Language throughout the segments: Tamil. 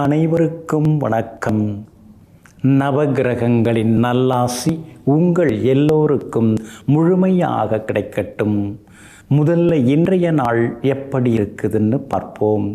அனைவருக்கும் வணக்கம். நவகிரகங்களின் நல்லாசி உங்கள் எல்லோருக்கும் முழுமையாக கிடைக்கட்டும். முதல்ல இன்றைய நாள் எப்படி இருக்குதுன்னு பார்ப்போம்.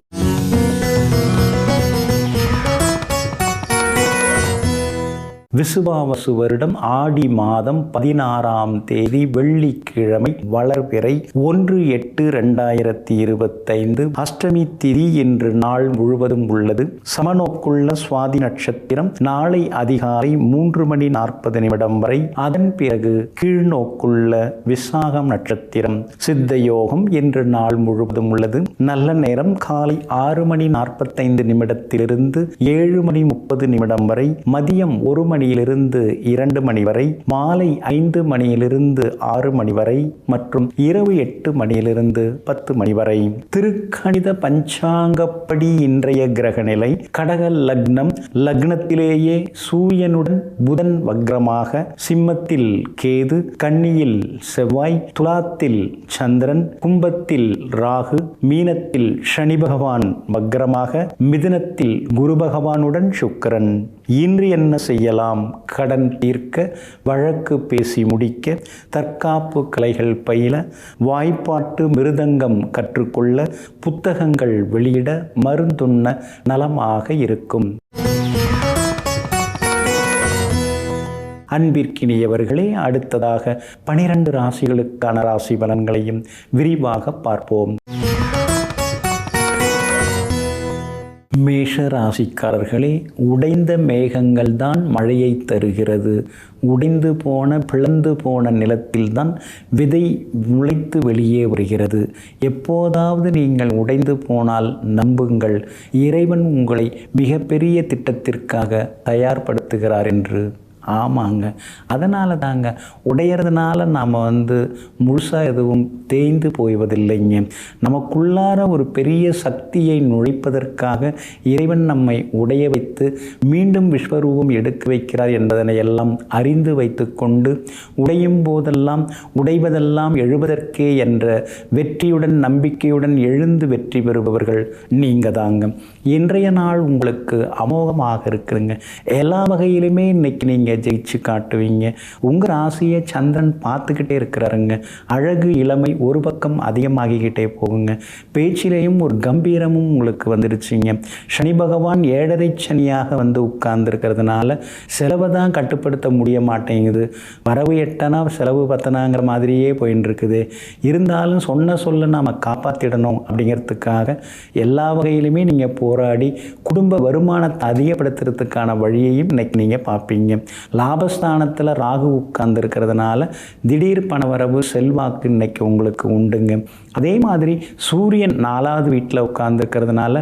விசுவாவசு வருடம் ஆடி மாதம் 16ஆம் தேதி வெள்ளிக்கிழமை வளர்பிறை 1/8/2025 அஷ்டமி திதி என்று நாள் முழுவதும் உள்ளது. சமநோக்குள்ள சுவாதி நட்சத்திரம் நாளை அதிகாலை 3:40 வரை, அதன் பிறகு கீழ்நோக்குள்ள விசாகம் நட்சத்திரம் சித்த யோகம் என்று நாள் முழுவதும் உள்ளது. நல்ல நேரம் காலை 6:45 7:30 வரை, மதியம் 1 மணியிலிருந்து 2 மணி வரை, மாலை 5 மணியிலிருந்து 6 மணி வரை மற்றும் இரவு 8 மணியிலிருந்து 10 மணி வரை. திருக்கணித பஞ்சாங்கப்படி இன்றைய கிரக நிலை: கடக லக்னம், லக்னத்திலேயே சூரியனுடன் புதன் வக்ரமாக, சிம்மத்தில் கேது, கன்னியில் செவ்வாய், துலாத்தில் சந்திரன், கும்பத்தில் ராகு, மீனத்தில் சனி பகவான் வக்ரமாக, மிதுனத்தில் குரு பகவானுடன் சுக்கிரன். இன்று என்ன செய்யலாம்? கடன் தீர்க்க, வழக்கு பேசி முடிக்க, தற்காப்பு கலைகள் பயில, வாய்ப்பாட்டு மிருதங்கம் கற்றுக்கொள்ள, புத்தகங்கள் வெளியிட, மருந்துண்ண நலமாக இருக்கும். அன்பிற்கினியவர்களே, அடுத்ததாக 12 ராசிகளுக்கான ராசி பலன்களையும் விரிவாக பார்ப்போம். மேஷ ராசிக்காரர்களே, உடைந்த மேகங்கள் தான் மழையை தருகிறது. உடைந்து போன பிளந்து போன நிலத்தில்தான் விதை முளைத்து வெளியே வருகிறது. எப்போதாவது நீங்கள் உடைந்து போனால் நம்புங்கள், இறைவன் உங்களை மிகப்பெரிய திட்டத்திற்காக தயார்படுத்துகிறார் என்று. ஆமாங்க, அதனால தாங்க உடையிறதுனால நாம் முழுசாக எதுவும் தேய்ந்து போய்வதில்லைங்க. நமக்குள்ளார ஒரு பெரிய சக்தியை நுழைப்பதற்காக இறைவன் நம்மை உடைய வைத்து மீண்டும் விஸ்வரூபம் எடுக்க வைக்கிறார் என்பதனை எல்லாம் அறிந்து வைத்து கொண்டு, உடையும் போதெல்லாம் உடைவதெல்லாம் எழுவதற்கே என்ற வெற்றியுடன் நம்பிக்கையுடன் எழுந்து வெற்றி பெறுபவர்கள் நீங்கள் தாங்க. இன்றைய நாள் உங்களுக்கு அமோகமாக இருக்குதுங்க. எல்லா வகையிலுமே இன்னைக்கு நீங்கள் ஜெயிச்சு காட்டுவீங்க. உங்கள் ராசியை சந்திரன் பார்த்துக்கிட்டே இருக்கிறாருங்க. அழகு இளமை ஒரு பக்கம் அதிகமாகிக்கிட்டே போகுங்க. பேச்சிலேயும் ஒரு கம்பீரமும் உங்களுக்கு வந்துடுச்சிங்க. சனி பகவான் 7.5 சனியாக உட்கார்ந்துருக்கிறதுனால செலவை தான் கட்டுப்படுத்த முடிய மாட்டேங்குது. வரவு 8 செலவு 10ங்கிற மாதிரியே போயின்னு இருக்குது. இருந்தாலும் சொன்ன சொல்ல நாம் காப்பாற்றிடணும் அப்படிங்கிறதுக்காக எல்லா வகையிலுமே நீங்கள் போராடி குடும்ப வருமானத்தை அதிகப்படுத்துறதுக்கான வழியையும் இன்னைக்கு நீங்கள் பார்ப்பீங்க. லாபஸ்தானத்தில் ராகு உட்கார்ந்து இருக்கிறதுனால திடீர் பணவரவு செல்வாக்கு இன்னைக்கு உங்களுக்கு உண்டுங்க. அதே மாதிரி சூரியன் 4வது வீட்டில் உட்கார்ந்து இருக்கிறதுனால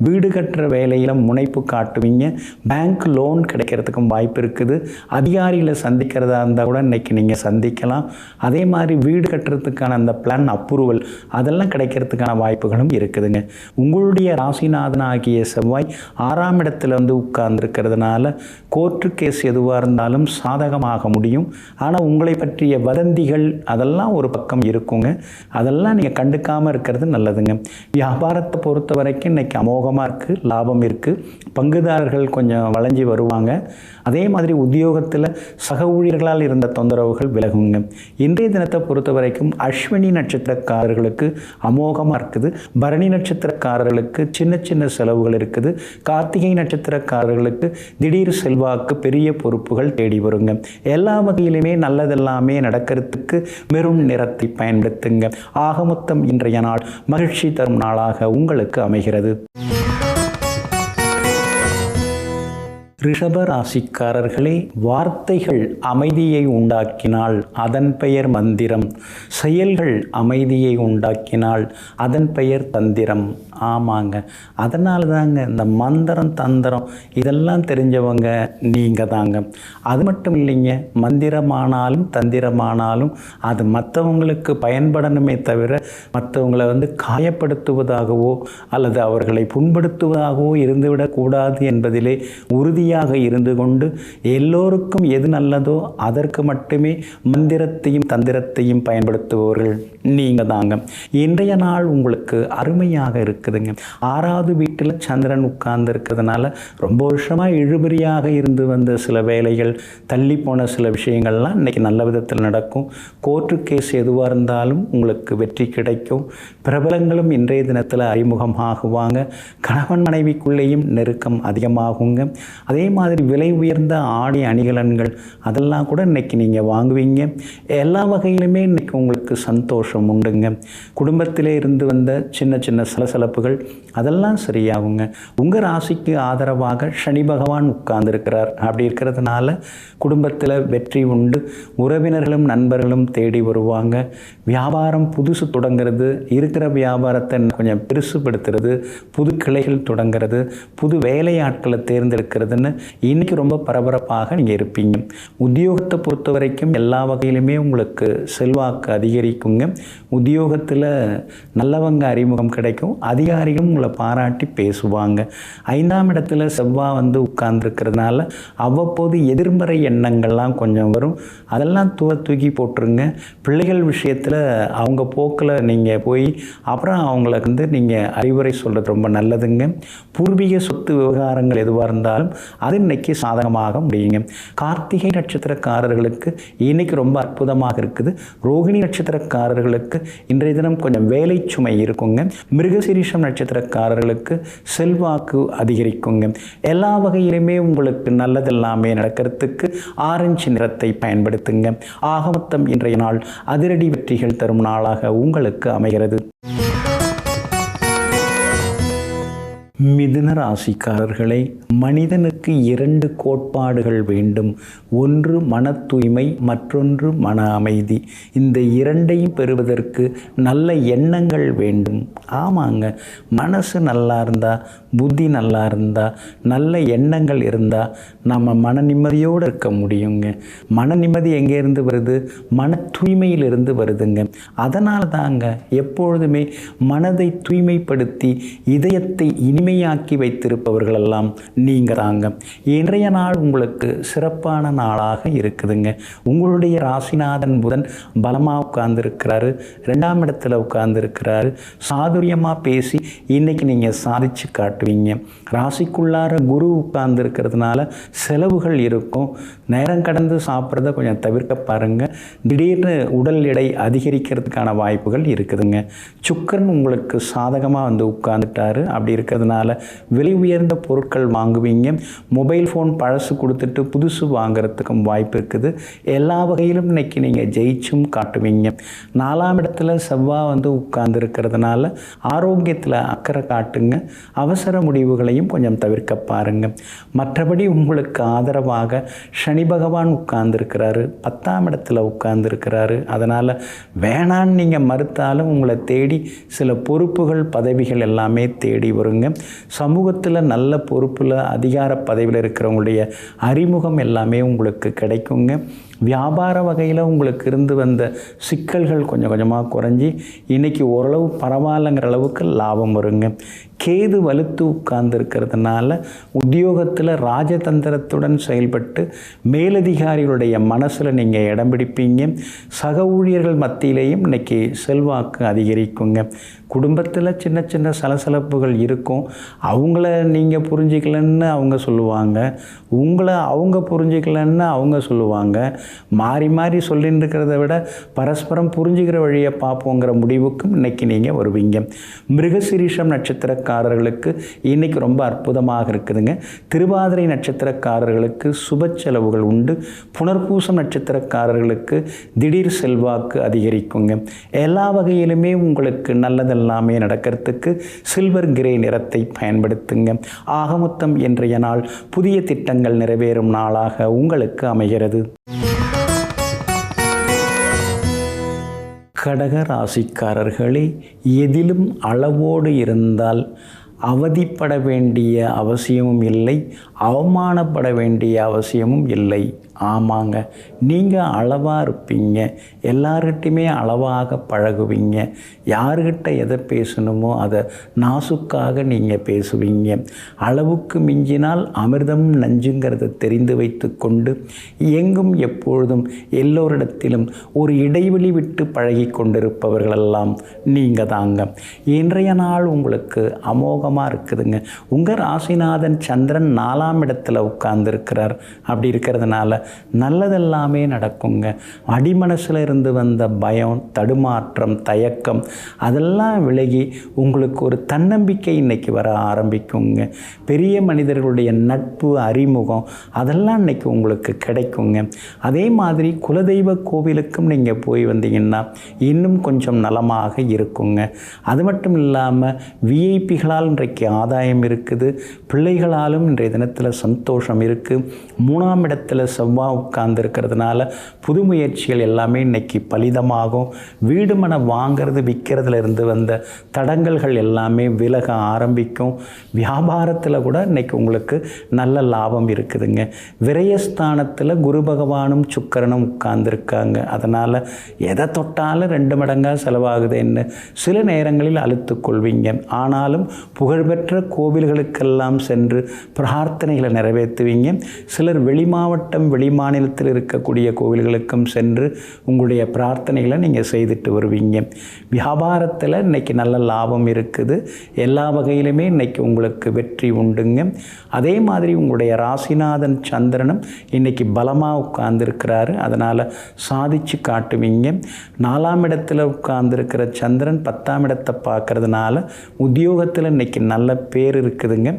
வீடு கட்டுற வேலையில் முனைப்பு காட்டுவீங்க. பேங்க் லோன் கிடைக்கிறதுக்கும் வாய்ப்பு இருக்குது. அதிகாரிகளை சந்திக்கிறதா இருந்தால் கூட இன்னைக்கு நீங்கள் சந்திக்கலாம். அதே மாதிரி வீடு கட்டுறதுக்கான அந்த பிளான் அப்ரூவல் அதெல்லாம் கிடைக்கிறதுக்கான வாய்ப்புகளும் இருக்குதுங்க. உங்களுடைய ராசிநாதனாகிய செவ்வாய் 6ஆம் இடத்துல உட்கார்ந்து இருக்கிறதுனால கோர்ட்டு கேஸ் எதுவாக இருந்தாலும் சாதகமாக முடியும். ஆனால் உங்களை பற்றிய வதந்திகள் அதெல்லாம் ஒரு பக்கம் இருக்குங்க. அதெல்லாம் நீங்கள் கண்டுக்காமல் இருக்கிறது நல்லதுங்க. வியாபாரத்தை பொறுத்த வரைக்கும் இன்னைக்கு அமோகமாக இருக்குது, லாபம் இருக்குது. பங்குதாரர்கள் கொஞ்சம் வளைஞ்சி வருவாங்க. அதே மாதிரி உத்தியோகத்தில் சக ஊழியர்களால் இருந்த தொந்தரவுகள் விலகுங்க. இன்றைய தினத்தை பொறுத்த வரைக்கும் அஸ்வினி நட்சத்திரக்காரர்களுக்கு அமோகமாக இருக்குது. பரணி நட்சத்திரக்காரர்களுக்கு சின்ன சின்ன செலவுகள் இருக்குது. கார்த்திகை நட்சத்திரக்காரர்களுக்கு திடீர் செல்வாக்கு, பெரிய பொறுப்புகள் தேடி வருங்க. எல்லா வகையிலுமே நல்லதெல்லாமே நடக்கிறதுக்கு மெரூன் நிறத்தை பயன்படுத்துங்க. ஆக மொத்தம் இன்றைய நாள் மகிழ்ச்சி தரும் நாளாக உங்களுக்கு அமைகிறது. ரிஷப ராசிக்காரர்களே, வார்த்தைகள் அமைதியை உண்டாக்கினால் அதன் பெயர் மந்திரம், செயல்கள் அமைதியை உண்டாக்கினால் அதன் பெயர் தந்திரம். ஆமாங்க, அதனால தாங்க இந்த மந்திரம் தந்திரம் இதெல்லாம் தெரிஞ்சவங்க நீங்கள் தாங்க. அது மட்டும் இல்லைங்க, மந்திரமானாலும் தந்திரமானாலும் அது மற்றவங்களுக்கு பயன்படணுமே தவிர மற்றவங்களை காயப்படுத்துவதாகவோ அல்லது அவர்களை புண்படுத்துவதாகவோ இருந்துவிடக்கூடாது என்பதிலே உறுதியாக துணையாக இருந்து கொண்டு எல்லோருக்கும் எது நல்லதோ அதற்கு மட்டுமே மந்திரத்தையும் தந்திரத்தையும் பயன்படுத்துபவர்கள் நீங்கள் தாங்க. இன்றைய நாள் உங்களுக்கு அருமையாக இருக்குதுங்க. 6வது வீட்டில் சந்திரன் உட்கார்ந்து இருக்கிறதுனால ரொம்ப வருஷமாக இழுபறியாக இருந்து வந்த சில வேலைகள், தள்ளி போன சில விஷயங்கள்லாம் இன்றைக்கி நல்ல விதத்தில் நடக்கும். கோர்ட்டு கேஸ் எதுவாக இருந்தாலும் உங்களுக்கு வெற்றி கிடைக்கும். பிரபலங்களும் இன்றைய தினத்தில் அறிமுகமாகுவாங்க. கணவன் மனைவிக்குள்ளேயும் நெருக்கம் அதிகமாகுங்க. அதே மாதிரி விலை உயர்ந்த ஆடை அணிகலன்கள் அதெல்லாம் கூட இன்றைக்கி நீங்கள் வாங்குவீங்க. எல்லா வகையிலுமே இன்றைக்கி உங்களுக்கு சந்தோஷம் உண்டுங்க. குடும்பத்திலே இருந்து வந்த சின்ன சின்ன சலசலப்புகள் அதெல்லாம் சரியாகுங்க. உங்கள் ராசிக்கு ஆதரவாக சனி பகவான் உட்கார்ந்துருக்கிறார். அப்படி இருக்கிறதுனால குடும்பத்தில் வெற்றி உண்டு. உறவினர்களும் நண்பர்களும் தேடி வருவாங்க. வியாபாரம் புதுசு தொடங்கிறது, இருக்கிற வியாபாரத்தை கொஞ்சம் பெருசுபடுத்துறது, புது கிளைகள் தொடங்கிறது, புது வேலையாட்களை தேர்ந்தெடுக்கிறதுன்னு இன்றைக்கி ரொம்ப பரபரப்பாக நீங்கள் இருப்பீங்க. உத்தியோகத்தை பொறுத்த வரைக்கும் எல்லா வகையிலுமே உங்களுக்கு செல்வாக்கு அதிகரிக்குங்க. உத்தியோகத்தில் நல்லவங்க அறிமுகம் கிடைக்கும். அதிகாரிகளும் உங்களை பாராட்டி பேசுவாங்க. 5ஆம் இடத்துல செவ்வாய் வந்து உட்கார்ந்துருக்கிறதுனால அவ்வப்போது எதிர்மறை எண்ணங்கள்லாம் கொஞ்சம் வரும். அதெல்லாம் தூக்கி போட்டுருங்க. பிள்ளைகள் விஷயத்தில் அவங்க போக்கில் நீங்கள் போய் அப்புறம் அவங்கள வந்து நீங்கள் அறிவுரை சொல்கிறது ரொம்ப நல்லதுங்க. பூர்வீக சொத்து விவகாரங்கள் எதுவாக இருந்தாலும் அது இன்னைக்கு சாதகமாக முடியுங்க. கார்த்திகை நட்சத்திரக்காரர்களுக்கு இன்னைக்கு ரொம்ப அற்புதமாக இருக்குது. ரோகிணி நட்சத்திரக்காரர்களுக்கு இன்றைய தினம் கொஞ்சம் வேலை சுமை இருக்குங்க. மிருகசீரிஷம் நட்சத்திரக்காரர்களுக்கு செல்வாக்கு அதிகரிக்குங்க. எல்லா வகையிலுமே உங்களுக்கு நல்லதெல்லாமே நடக்கிறதுக்கு ஆரஞ்சு நிறத்தை பயன்படுத்துங்க. ஆகமொத்தம் இன்றைய நாள் அதிரடி வெற்றிகள் தரும் நாளாக உங்களுக்கு அமைகிறது. மிதுன ராசிக்காரர்களை, மனிதனுக்கு 2 கோட்பாடுகள் வேண்டும். ஒன்று மன தூய்மை, மற்றொன்று மன அமைதி. இந்த 2ஐயும் பெறுவதற்கு நல்ல எண்ணங்கள் வேண்டும். ஆமாங்க, மனசு நல்லா இருந்தால், புத்தி நல்லா இருந்தால், நல்ல எண்ணங்கள் இருந்தால் நம்ம மன நிம்மதியோடு இருக்க முடியுங்க. மன நிம்மதி எங்கேருந்து வருது? மன தூய்மையிலிருந்து வருதுங்க. அதனால தாங்க எப்பொழுதுமே மனதை தூய்மைப்படுத்தி இதயத்தை இனிமையாக்கி வைத்திருப்பவர்களெல்லாம் நீங்கள் தாங்க. இன்றைய நாள் உங்களுக்கு சிறப்பான நாளாக இருக்குதுங்க. உங்களுடைய ராசிநாதன் புதன் பலமாக உட்கார்ந்துருக்கிறாரு. 2ஆம் இடத்துல உட்கார்ந்துருக்கிறாரு. சாதுரியமாக பேசி இன்றைக்கி நீங்கள் சாதிச்சு காட்டுவீங்க. ராசிக்குள்ளார குரு உட்கார்ந்துருக்கிறதுனால செலவுகள் இருக்கும். நேரம் கடந்து சாப்பிட்றத கொஞ்சம் தவிர்க்க பாருங்கள். திடீர்னு உடல் எடை அதிகரிக்கிறதுக்கான வாய்ப்புகள் இருக்குதுங்க. சுக்கிரன் உங்களுக்கு சாதகமாக வந்து உட்கார்ந்துட்டாரு. அப்படி இருக்கிறதுனால விலை உயர்ந்த பொருட்கள் வாங்குவீங்க. மொபைல் ஃபோன் பழசு கொடுத்துட்டு புதுசு வாங்குறதுக்கும் வாய்ப்பு இருக்குது. எல்லா வகையிலும் இன்னைக்கு நீங்கள் ஜெயிச்சும் காட்டுவீங்க. 4ஆம் இடத்துல செவ்வாய் வந்து உட்கார்ந்து இருக்கிறதுனால ஆரோக்கியத்தில் அக்கறை காட்டுங்க. அவசர முடிவுகளையும் கொஞ்சம் தவிர்க்க பாருங்க. மற்றபடி உங்களுக்கு ஆதரவாக சனி பகவான் உட்கார்ந்துருக்கிறாரு. 10ஆம் இடத்துல உட்கார்ந்துருக்கிறாரு. அதனால் வேணான்னு நீங்கள் மறுத்தாலும் உங்களை தேடி சில பொறுப்புகள் பதவிகள் எல்லாமே தேடி வருங்க. சமூகத்தில் நல்ல பொறுப்பில் அதிகார பதவியில் இருக்கிறவங்களுடைய அறிமுகம் எல்லாமே உங்களுக்கு கிடைக்குங்க. வியாபார வகையில் உங்களுக்கு இருந்து வந்த சிக்கல்கள் கொஞ்சம் கொஞ்சமாக குறைஞ்சி இன்றைக்கி ஓரளவு பரவாயில்லைங்கிற அளவுக்கு லாபம் வருங்க. கேது வலுத்து உட்கார்ந்து இருக்கிறதுனால உத்தியோகத்தில் ராஜதந்திரத்துடன் செயல்பட்டு மேலதிகாரிகளுடைய மனசில் நீங்கள் இடம் பிடிப்பீங்க. சக ஊழியர்கள் மத்தியிலேயும் இன்றைக்கி செல்வாக்கு அதிகரிக்குங்க. குடும்பத்தில் சின்ன சின்ன சலசலப்புகள் இருக்கும். அவங்கள நீங்கள் புரிஞ்சிக்கலன்னு அவங்க சொல்லுவாங்க, உங்களை அவங்க புரிஞ்சிக்கலன்னு அவங்க சொல்லுவாங்க. மாறி மாறி சொல்லின்னு இருக்கிறத விட பரஸ்பரம் புரிஞ்சுக்கிற வழியை பார்ப்போங்கிற முடிவுக்கும் இன்றைக்கி நீங்கள் வருவீங்க. மிருகசீரிஷம் நட்சத்திரக்காரர்களுக்கு இன்றைக்கி ரொம்ப அற்புதமாக இருக்குதுங்க. திருவாதிரை நட்சத்திரக்காரர்களுக்கு சுப செலவுகள் உண்டு. புனர்பூசம் நட்சத்திரக்காரர்களுக்கு திடீர் செல்வாக்கு அதிகரிக்குங்க. எல்லா வகையிலுமே உங்களுக்கு நல்லதெல்லாமே நடக்கிறதுக்கு சில்வர் கிரே நிறத்தை பயன்படுத்துங்க. ஆகமொத்தம் இன்றைய நாள் புதிய திட்டங்கள் நிறைவேறும் நாளாக உங்களுக்கு அமைகிறது. கடக ராசிக்காரர்களே, எதிலும் அளவோடு இருந்தால் அவதிப்பட வேண்டிய அவசியமும் இல்லை, அவமானப்பட வேண்டிய அவசியமும் இல்லை. ஆமாங்க, நீங்கள் அளவாக இருப்பீங்க, எல்லார்கிட்டையுமே அளவாக பழகுவீங்க, யார்கிட்ட எதை பேசணுமோ அதை நாசுக்காக நீங்கள் பேசுவீங்க. அளவுக்கு மிஞ்சினால் அமிர்தம் நஞ்சுங்கிறத தெரிந்து வைத்து கொண்டு எங்கும் எப்பொழுதும் எல்லோரிடத்திலும் ஒரு இடைவெளி விட்டு பழகி கொண்டிருப்பவர்களெல்லாம் நீங்கள் தாங்க. இன்றைய நாள் உங்களுக்கு அமோகமாக இருக்குதுங்க. உங்கள் ராசிநாதன் சந்திரன் 4ஆம் இடத்துல உட்கார்ந்துருக்கிறார். அப்படி இருக்கிறதுனால நல்லதெல்லாமே நடக்குங்க. அடிமனசில் இருந்து வந்த பயம், தடுமாற்றம், தயக்கம் அதெல்லாம் விலகி உங்களுக்கு ஒரு தன்னம்பிக்கை இன்றைக்கி வர ஆரம்பிக்குங்க. பெரிய மனிதர்களுடைய நட்பு, அறிமுகம் அதெல்லாம் இன்றைக்கி உங்களுக்கு கிடைக்குங்க. அதே மாதிரி குலதெய்வ கோவிலுக்கும் நீங்கள் போய் வந்தீங்கன்னா இன்னும் கொஞ்சம் நலமாக இருக்குங்க. அது மட்டும் இல்லாமல் விஐபிகளால் இன்றைக்கு ஆதாயம் இருக்குது, பிள்ளைகளாலும் இன்றைய தினத்தில் சந்தோஷம் இருக்குது. 3ஆம் இடத்துல செவ்வாய் உட்கார்ந்து இருக்கிறதுனால புது முயற்சிகள் எல்லாமே இன்றைக்கி பலிதமாகும். வீடு மனை வாங்கிறது விற்கிறதுல இருந்து வந்த தடங்கல்கள் எல்லாமே விலக ஆரம்பிக்கும். வியாபாரத்தில் கூட இன்றைக்கி உங்களுக்கு நல்ல லாபம் இருக்குதுங்க. விரயஸ்தானத்தில் குரு பகவானும் சுக்கிரனும் உட்கார்ந்துருக்காங்க. அதனால் எதை தொட்டாலும் 2 மடங்காக செலவாகுதுன்னு சில நேரங்களில் அழுத்து கொள்வீங்க. ஆனாலும் புகழ்பெற்ற கோவில்களுக்கெல்லாம் சென்று பிரார்த்தனைகளை நிறைவேற்றுவீங்க. சிலர் வெளி மாவட்டம், வெளி மாநிலத்தில் இருக்கக்கூடிய கோவில்களுக்கும் சென்று உங்களுடைய பிரார்த்தனைகளை நீங்கள் செய்துட்டு வருவீங்க. வியாபாரத்தில் இன்றைக்கி நல்ல லாபம் இருக்குது. எல்லா வகையிலுமே இன்றைக்கி உங்களுக்கு வெற்றி உண்டுங்க. அதே மாதிரி உங்களுடைய ராசிநாதன் சந்திரனும் இன்றைக்கி பலமாக உட்கார்ந்துருக்கிறாரு. அதனால் சாதிச்சு காட்டுவீங்க. 4ஆம் இடத்துல உட்கார்ந்துருக்கிற சந்திரன் 10ஆம் இடத்தை பார்க்கறதுனால உத்தியோகத்தில் இன்றைக்கி நல்ல பேர் இருக்குதுங்க.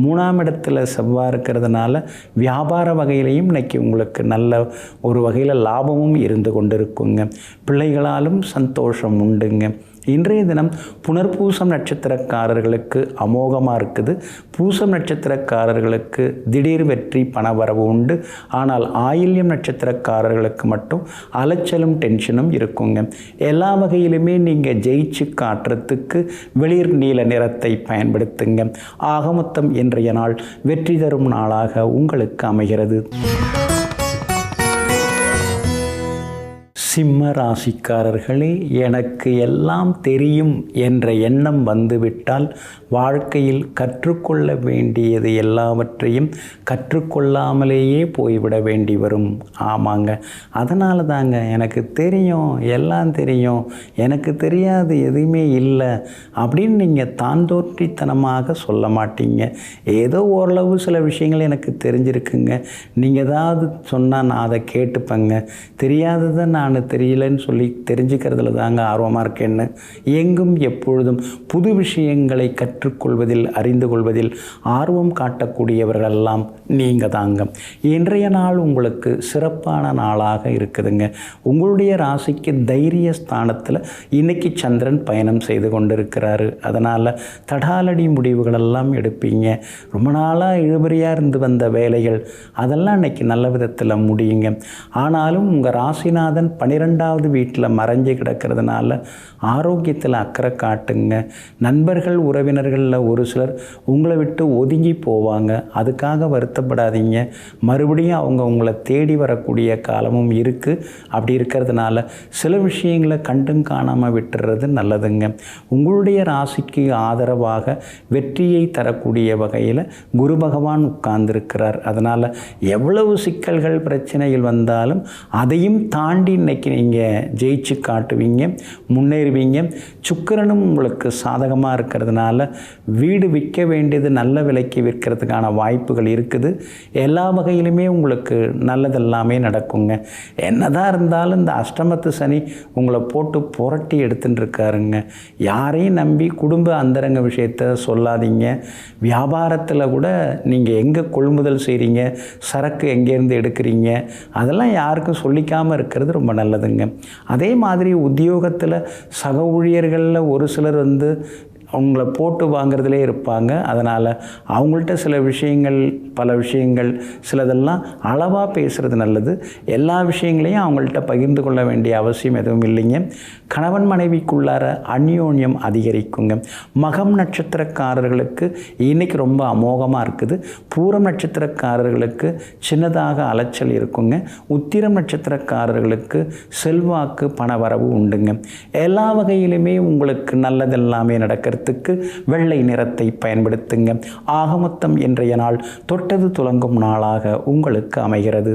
3ஆம் இடத்துல செவ்வாய் இருக்கிறதுனால வியாபார வகையிலையும் இன்றைக்கி உங்களுக்கு நல்ல ஒரு வகையில் லாபமும் இருந்து கொண்டிருக்குங்க. பிள்ளைகளாலும் சந்தோஷம் உண்டுங்க. இன்றைய தினம் புனர்பூசம் நட்சத்திரக்காரர்களுக்கு அமோகமாக இருக்குது. பூசம் நட்சத்திரக்காரர்களுக்கு திடீர் வெற்றி, பணவரவு உண்டு. ஆனால் ஆயில்யம் நட்சத்திரக்காரர்களுக்கு மட்டும் அலைச்சலும் டென்ஷனும் இருக்குங்க. எல்லா வகையிலுமே நீங்கள் ஜெயிச்சு காட்டுறதுக்கு வெளிர் நீல நிறத்தை பயன்படுத்துங்க. ஆக மொத்தம் இன்றைய நாள் வெற்றி தரும் நாளாக உங்களுக்கு அமைகிறது. சிம்ம ராசிக்காரர்களே, எனக்கு எல்லாம் தெரியும் என்ற எண்ணம் வந்துவிட்டால் வாழ்க்கையில் கற்றுக்கொள்ள வேண்டியது எல்லாவற்றையும் கற்றுக்கொள்ளாமலேயே போய்விட வேண்டி வரும். ஆமாங்க, அதனால தாங்க எனக்கு தெரியும், எல்லாம் தெரியும், எனக்கு தெரியாது எதுவுமே இல்லை அப்படின்னு நீங்கள் தாந்தோற்றித்தனமாக சொல்ல மாட்டீங்க. ஏதோ ஓரளவு சில விஷயங்கள் எனக்கு தெரிஞ்சிருக்குங்க, நீங்கள் ஏதாவது சொன்னால் நான் அதை கேட்டுப்பேங்க, தெரியாததை நான் தெரியலன்னு சொல்லி தெரிஞ்சுக்கிறதுல தாங்க ஆர்வமாக இருக்கேன்னு எங்கும் எப்பொழுதும் புது விஷயங்களை கற்றுக்கொள்வதில், அறிந்து கொள்வதில் ஆர்வம் காட்டக்கூடியவர்களெல்லாம் நீங்கள் தாங்க. இன்றைய நாள் உங்களுக்கு சிறப்பான நாளாக இருக்குதுங்க. உங்களுடைய ராசிக்கு தைரிய ஸ்தானத்தில் இன்றைக்கி சந்திரன் பயணம் செய்து கொண்டிருக்கிறாரு. அதனால் தடாலடி முடிவுகளெல்லாம் எடுப்பீங்க. ரொம்ப நாளாக இழுபறியாக இருந்து வந்த வேலைகள் அதெல்லாம் இன்றைக்கி நல்ல விதத்தில் முடியுங்க. ஆனாலும் உங்கள் ராசிநாதன் 12வது வீட்டில் மறைஞ்சு கிடக்கிறதுனால ஆரோக்கியத்தில் அக்கறை காட்டுங்க. நண்பர்கள், உறவினர்களில் ஒரு சிலர் உங்களை விட்டு ஒதுங்கி போவாங்க. அதுக்காக வருத்தப்படாதீங்க. மறுபடியும் அவங்க உங்களை தேடி வரக்கூடிய காலமும் இருக்குது. அப்படி இருக்கிறதுனால சில விஷயங்களை கண்டும் காணாமல் விட்டுறது நல்லதுங்க. உங்களுடைய ராசிக்கு ஆதரவாக வெற்றியை தரக்கூடிய வகையில் குரு பகவான் உட்கார்ந்துருக்கிறார். அதனால் எவ்வளவு சிக்கல்கள், பிரச்சனைகள் வந்தாலும் அதையும் தாண்டி இன்னைக்கு நீங்கள் ஜெயிச்சு காட்டுவீங்க, முன்னேறுவீங்க. சுக்கிரனும் உங்களுக்கு சாதகமாக இருக்கிறதுனால வீடு விற்க வேண்டியது நல்ல விலைக்கு விற்கிறதுக்கான வாய்ப்புகள் இருக்குது. எல்லா வகையிலுமே உங்களுக்கு நல்லதெல்லாமே நடக்குங்க. என்னதான் இருந்தாலும் இந்த அஷ்டமத்து சனி உங்களை போட்டு புரட்டி எடுத்துட்டு இருக்காருங்க. யாரையும் நம்பி குடும்ப அந்தரங்க விஷயத்தை சொல்லாதீங்க. வியாபாரத்தில் கூட நீங்கள் எங்கே கொள்முதல் செய்கிறீங்க, சரக்கு எங்கேருந்து எடுக்கிறீங்க, அதெல்லாம் யாருக்கும் சொல்லிக்காமல் இருக்கிறது ரொம்ப நல்லதுங்க. அதே மாதிரி உத்தியோகத்தில் சக ஊழியர்களில் ஒரு சிலர் அவங்கள போட்டு வாங்கிறதுலே இருப்பாங்க. அதனால் அவங்கள்ட்ட பல விஷயங்கள் சிலதெல்லாம் அளவாக பேசுகிறது நல்லது. எல்லா விஷயங்களையும் அவங்கள்ட்ட பகிர்ந்து கொள்ள வேண்டிய அவசியம் எதுவும் இல்லைங்க. கணவன் மனைவிக்குள்ளார அந்யோன்யம் அதிகரிக்குங்க. மகம் நட்சத்திரக்காரர்களுக்கு இன்றைக்கி ரொம்ப அமோகமாக இருக்குது. பூரம் நட்சத்திரக்காரர்களுக்கு சின்னதாக அலைச்சல் இருக்குங்க. உத்திரம் நட்சத்திரக்காரர்களுக்கு செல்வாக்கு பணவரவு உண்டுங்க. எல்லா வகையிலுமே உங்களுக்கு நல்லதெல்லாமே நடக்கிறதுக்கு வெள்ளை நிறத்தை பயன்படுத்துங்க. ஆகமொத்தம் இன்றைய நாள் தொட்டது துலங்கும் நாளாக உங்களுக்கு அமைகிறது.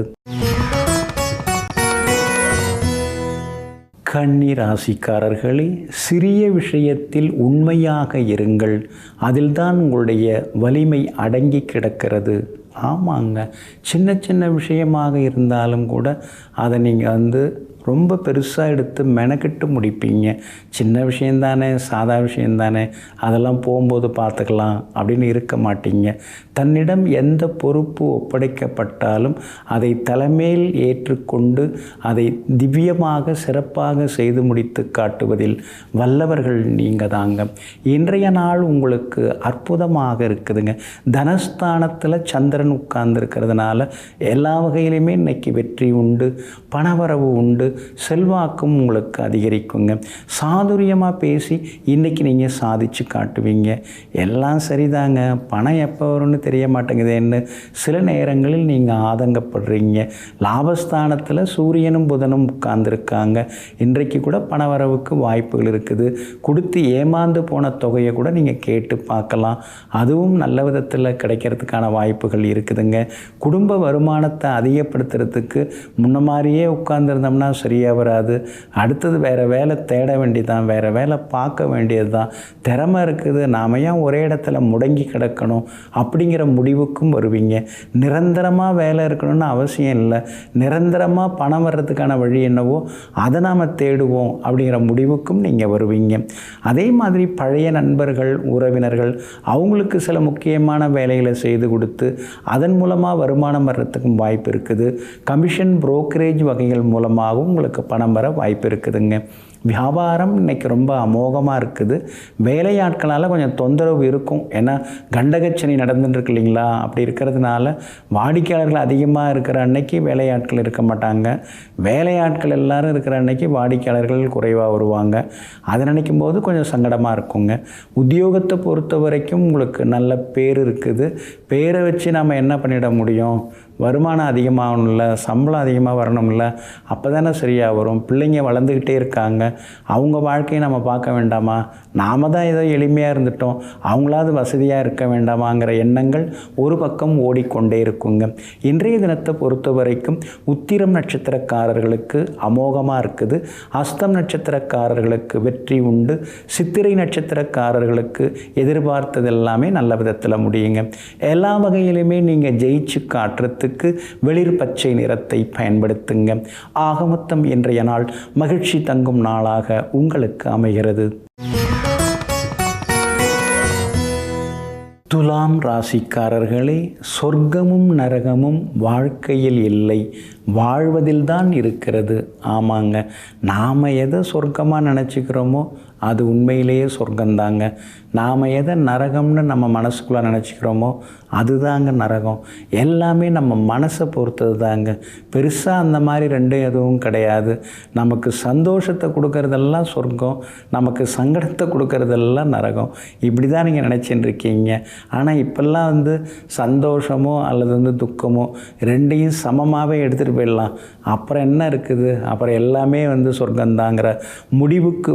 கன்னி ராசிக்காரர்களே, சிறிய விஷயத்தில் உண்மையாக இருங்கள். அதில்தான் உங்களுடைய வலிமை அடங்கி கிடக்கிறது. ஆமாங்க, சின்ன சின்ன விஷயமாக இருந்தாலும் கூட அதை நீங்கள் ரொம்ப பெருசாக எடுத்து மெனக்கிட்டு முடிப்பீங்க. சின்ன விஷயந்தானே, சாதா விஷயந்தானே, அதெல்லாம் போகும்போது பார்த்துக்கலாம் அப்படின்னு இருக்க மாட்டீங்க. தன்னிடம் எந்த பொறுப்பு ஒப்படைக்கப்பட்டாலும் அதை தலைமையில் ஏற்றுக்கொண்டு அதை திவ்யமாக சிறப்பாக செய்து முடித்து காட்டுவதில் வல்லவர்கள் நீங்கள் தாங்க. இன்றைய நாள் உங்களுக்கு அற்புதமாக இருக்குதுங்க. தனஸ்தானத்தில் சந்திரன் உட்கார்ந்துருக்கிறதுனால எல்லா வகையிலுமே இன்னைக்கு வெற்றி உண்டு, பணவரவு உண்டு, செல்வாக்கும் உங்களுக்கு அதிகரிக்குங்க. சாதுரியமாக பேசி இன்றைக்கி நீங்கள் சாதித்து காட்டுவீங்க. எல்லாம் சரிதாங்க, பணம் எப்போ வரும்னு தெரிய மாட்டேங்குதுன்னு சில நேரங்களில் நீங்கள் ஆதங்கப்படுறீங்க. லாபஸ்தானத்தில் சூரியனும் புதனும் உட்கார்ந்துருக்காங்க. இன்றைக்கு கூட பணவரவுக்கு வாய்ப்புகள் இருக்குது. கொடுத்து ஏமாந்து போன தொகையை கூட நீங்கள் கேட்டு பார்க்கலாம். அதுவும் நல்ல விதத்தில் கிடைக்கிறதுக்கான வாய்ப்புகள் இருக்குதுங்க. குடும்ப வருமானத்தை அதிகப்படுத்துறதுக்கு முன்ன மாதிரியே உட்கார்ந்துருந்தோம்னா சரியாக வராது. அடுத்தது வேறு வேலை தேட வேண்டியதான், வேறு வேலை பார்க்க வேண்டியது தான். திறமை இருக்குது, நாம ஏன் ஒரே இடத்துல முடங்கி கிடக்கணும் அப்படிங்கிற முடிவுக்கும் வருவீங்க. நிரந்தரமாக வேலை இருக்கணும்னு அவசியம் இல்லை. நிரந்தரமாக பணம் வர்றதுக்கான வழி என்னவோ அதை நாம் தேடுவோம் அப்படிங்கிற முடிவுக்கும் நீங்கள் வருவீங்க. அதே மாதிரி பழைய நண்பர்கள், உறவினர்கள் அவங்களுக்கு சில முக்கியமான வேலைகளை செய்து கொடுத்து அதன் மூலமாக வருமானம் வர்றதுக்கும் வாய்ப்பு இருக்குது. கமிஷன், புரோக்கரேஜ் வகைகள் மூலமாகவும் உங்களுக்கு பணம் வர வாய்ப்பு இருக்குதுங்க. வியாபாரம் இன்றைக்கி ரொம்ப அமோகமாக இருக்குது. வேலையாட்களால் கொஞ்சம் தொந்தரவு இருக்கும். ஏன்னா கண்டகச்சனி நடந்துட்டுருக்கு இல்லைங்களா? அப்படி இருக்கிறதுனால வாடிக்கையாளர்கள் அதிகமாக இருக்கிற அன்னைக்கு வேலையாட்கள் இருக்க மாட்டாங்க. வேலையாட்கள் எல்லாரும் இருக்கிற அன்னைக்கு வாடிக்கையாளர்கள் குறைவாக வருவாங்க. அதை நினைக்கும் போது கொஞ்சம் சங்கடமாக இருக்குங்க. உத்தியோகத்தை பொறுத்த வரைக்கும் உங்களுக்கு நல்ல பேர் இருக்குது. பேரை வச்சு நம்ம என்ன பண்ணிட முடியும்? வருமானம் அதிகமாகணும்ல, சம்பளம் அதிகமாக வரணும்ல, அப்போ தானே சரியாக வரும். பிள்ளைங்க வளர்ந்துக்கிட்டே இருக்காங்க, அவங்க வாழ்க்கையை நம்ம பார்க்க வேண்டாமா? நாம் தான் ஏதோ எளிமையாக இருந்துட்டோம், அவங்களாவது வசதியாக இருக்க வேண்டாமாங்கிற எண்ணங்கள் ஒரு பக்கம் ஓடிக்கொண்டே இருக்குங்க. இன்றைய தினத்தை பொறுத்த வரைக்கும் உத்திரம் நட்சத்திரக்காரர்களுக்கு அமோகமாக இருக்குது. அஸ்தம் நட்சத்திரக்காரர்களுக்கு வெற்றி உண்டு. சித்திரை நட்சத்திரக்காரர்களுக்கு எதிர்பார்த்தது எல்லாமே நல்ல விதத்தில் முடியுங்க. எல்லா வகையிலுமே நீங்கள் ஜெயிச்சு காட்டுறதுக்கு வெளிர் பச்சை நிறத்தை பயன்படுத்துங்க. ஆகமொத்தம் இன்றைய நாள் மகிழ்ச்சி தங்கும் நாளாக உங்களுக்கு அமைகிறது. துலாம் ராசிக்காரர்களே, சொர்க்கமும் நரகமும் வாழ்க்கையில் இல்லை, வாழ்வதில்தான் இருக்கிறது. ஆமாங்க, நாம் எதை சொர்க்கமாக நினச்சிக்கிறோமோ அது உண்மையிலேயே சொர்க்கந்தாங்க. நாம் எதை நரகம்னு நம்ம மனசுக்குள்ளே நினச்சிக்கிறோமோ அதுதாங்க நரகம். எல்லாமே நம்ம மனசை பொறுத்தது தாங்க. பெருசாக அந்த மாதிரி ரெண்டும் எதுவும் கிடையாது. நமக்கு சந்தோஷத்தை கொடுக்கறதெல்லாம் சொர்க்கம், நமக்கு சங்கடத்தை கொடுக்கறதெல்லாம் நரகம். இப்படி தான் நீங்கள் நினச்சின்னு இருக்கீங்க. ஆனால் இப்போல்லாம் சந்தோஷமோ அல்லது துக்கமோ ரெண்டையும் சமமாகவே எடுத்துகிட்டு போயிடலாம். அப்புறம் என்ன இருக்குது? அப்புறம் எல்லாமே சொர்க்கந்தாங்கிற முடிவுக்கு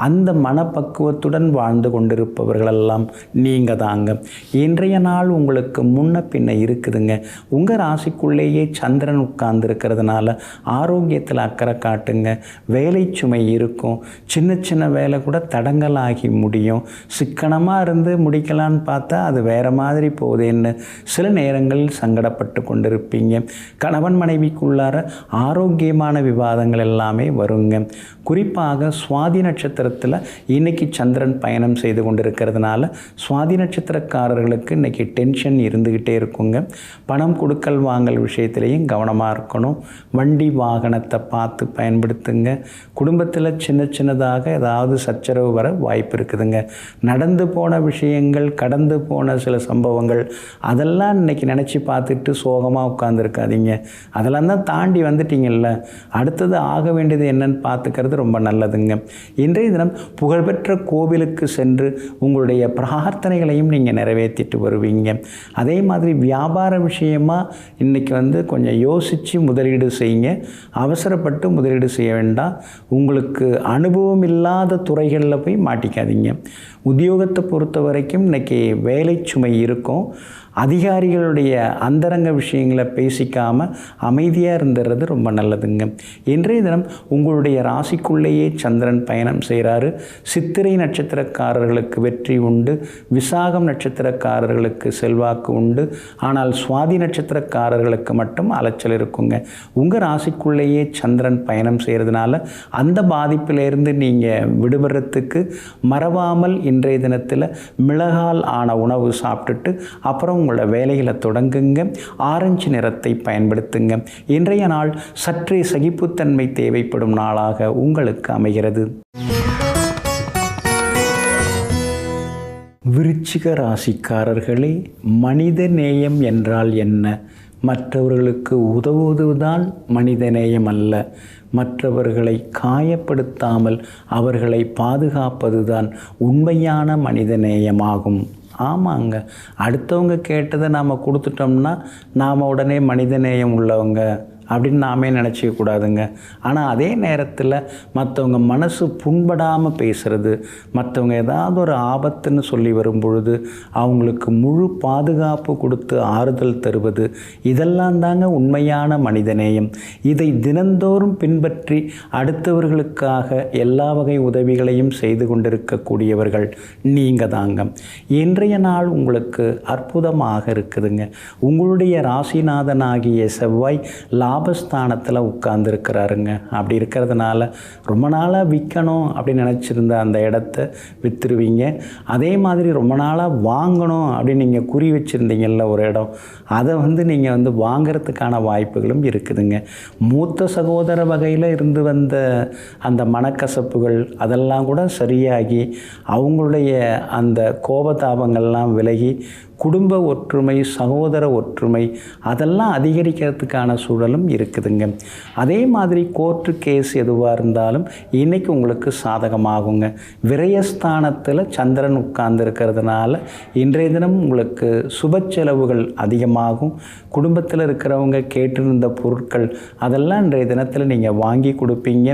அந்த மனப்பக்குவத்துடன் வாழ்ந்து கொண்டிருப்பவர்களெல்லாம் நீங்கள் தாங்க. இன்றைய நாள் உங்களுக்கு முன்ன பின்ன இருக்குதுங்க. உங்கள் ராசிக்குள்ளேயே சந்திரன் உட்கார்ந்து இருக்கிறதுனால ஆரோக்கியத்தில் அக்கறை காட்டுங்க. வேலை சுமை இருக்கும். சின்ன சின்ன வேலை கூட தடங்கலாகி முடியும். சிக்கனமாக இருந்து முடிக்கலான்னு பார்த்தா அது வேறு மாதிரி போகுதுன்னு சில நேரங்களில் சங்கடப்பட்டு கொண்டிருப்பீங்க. கணவன் மனைவி மனைவிக்குள்ளார ஆரோக்கியமான விவாதங்கள் எல்லாமே வருங்க. குறிப்பாக சுவாதி நட்சத்திரத்தில் இன்றைக்கி சந்திரன் பயணம் செய்து கொண்டிருக்கிறதுனால சுவாதி நட்சத்திரக்காரர்களுக்கு இன்றைக்கி டென்ஷன் இருந்துக்கிட்டே இருக்குங்க. பணம் கொடுக்கல் வாங்கல் விஷயத்துலேயும் கவனமாக இருக்கணும். வண்டி வாகனத்தை பார்த்து பயன்படுத்துங்க. குடும்பத்தில் சின்னதாக ஏதாவது சச்சரவு வர வாய்ப்பு இருக்குதுங்க. நடந்து போன விஷயங்கள், கடந்து போன சில சம்பவங்கள், அதெல்லாம் இன்றைக்கி நினச்சி பார்த்துட்டு சோகமாக உட்காந்துருக்காதீங்க. அதெல்லாம் தான் தாண்டி வந்துட்டீங்கல்ல, அடுத்தது ஆக வேண்டியது என்னன்னு பார்த்துக்கிறது ரொம்ப நல்லதுங்க. இன்றைய தினம் புகழ்பெற்ற கோவிலுக்கு சென்று உங்களுடைய பிரார்த்தனைகளையும் நீங்கள் நிறைவேற்றிட்டு வருவீங்க. அதே மாதிரி வியாபார விஷயமாக இன்றைக்கி கொஞ்சம் யோசித்து முதலீடு செய்யுங்க. அவசரப்பட்டு முதலீடு செய்ய வேண்டாம். உங்களுக்கு அனுபவம் இல்லாத துறைகளில் போய் மாட்டிக்காதீங்க. உத்தியோகத்தை பொறுத்த வரைக்கும் இன்றைக்கி வேலை சுமை இருக்கும். அதிகாரிகளுடைய அந்தரங்க விஷயங்களை பேசிக்காமல் அமைதியாக இருந்துறது ரொம்ப நல்லதுங்க. இன்றைய தினம் உங்களுடைய ராசிக்குள்ளேயே சந்திரன் பயணம் செய்கிறாரு. சித்திரை நட்சத்திரக்காரர்களுக்கு வெற்றி உண்டு. விசாகம் நட்சத்திரக்காரர்களுக்கு செல்வாக்கு உண்டு. ஆனால் சுவாதி நட்சத்திரக்காரர்களுக்கு மட்டும் அலைச்சல் இருக்குங்க. உங்கள் ராசிக்குள்ளேயே சந்திரன் பயணம் செய்கிறதுனால அந்த பாதிப்பிலிருந்து நீங்கள் விடுபடுறதுக்கு மறவாமல் இன்றைய தினத்தில் மிளகால் ஆன உணவு சாப்பிட்டுட்டு அப்புறம் உங்களோட வேலைகளை தொடங்குங்க. ஆரஞ்சு நிறத்தை பயன்படுத்துங்க. இன்றைய நாள் சற்றே சகிப்புத்தன்மை தேவைப்படும் நாளாக உங்களுக்கு அமைகிறது. விருச்சிக ராசிக்காரர்களே, மனித நேயம் என்றால் என்ன? மற்றவர்களுக்கு உதவுவதுதான் மனிதநேயம் அல்ல. மற்றவர்களை காயப்படுத்தாமல் அவர்களை பாதுகாப்பதுதான் உண்மையான மனிதநேயமாகும். ஆமாங்க, அடுத்தவங்க கேட்டதை நாம் கொடுத்துட்டோம்னா நாம் உடனே மனிதநேயம் உள்ளவங்க அப்படின்னு நாமே நினச்சிக்க கூடாதுங்க. ஆனால் அதே நேரத்தில் மற்றவங்க மனசு புண்படாமல் பேசுகிறது, மற்றவங்க ஏதாவது ஒரு ஆபத்துன்னு சொல்லி வரும்பொழுது அவங்களுக்கு முழு பாதுகாப்பு கொடுத்து ஆறுதல் தருவது, இதெல்லாம் தாங்க உண்மையான மனிதநேயம். இதை தினந்தோறும் பின்பற்றி அடுத்தவர்களுக்காக எல்லா வகை உதவிகளையும் செய்து கொண்டிருக்கக்கூடியவர்கள் நீங்கள் தாங்க. இன்றைய நாள் உங்களுக்கு அற்புதமாக இருக்குதுங்க. உங்களுடைய ராசிநாதனாகிய செவ்வாய் லாபஸ்தானத்தில் உட்கார்ந்துருக்கிறாருங்க. அப்படி இருக்கிறதுனால ரொம்ப நாளாக விற்கணும் அப்படின்னு நினச்சிருந்த அந்த இடத்த விற்றுருவீங்க. அதே மாதிரி ரொம்ப நாளாக வாங்கணும் அப்படின்னு நீங்கள் குறி வச்சுருந்தீங்கல்ல ஒரு இடம், அதை நீங்கள் வாங்கிறதுக்கான வாய்ப்புகளும் இருக்குதுங்க. மூத்த சகோதர வகையில் இருந்து வந்த அந்த மனக்கசப்புகள் அதெல்லாம் கூட சரியாகி அவங்களுடைய அந்த கோபதாபங்கள்லாம் விலகி குடும்ப ஒற்றுமை, சகோதர ஒற்றுமை அதெல்லாம் அதிகரிக்கிறதுக்கான சூழலும் இருக்குதுங்க. அதே மாதிரி கோர்ட்டு கேஸ் எதுவாக இருந்தாலும் இன்றைக்கி உங்களுக்கு சாதகமாகுங்க. விரயஸ்தானத்தில் சந்திரன் உட்கார்ந்து இருக்கிறதுனால இன்றைய தினம் உங்களுக்கு சுப செலவுகள் அதிகமாகும். குடும்பத்தில் இருக்கிறவங்க கேட்டிருந்த பொருட்கள் அதெல்லாம் இன்றைய தினத்தில் நீங்கள் வாங்கி கொடுப்பீங்க.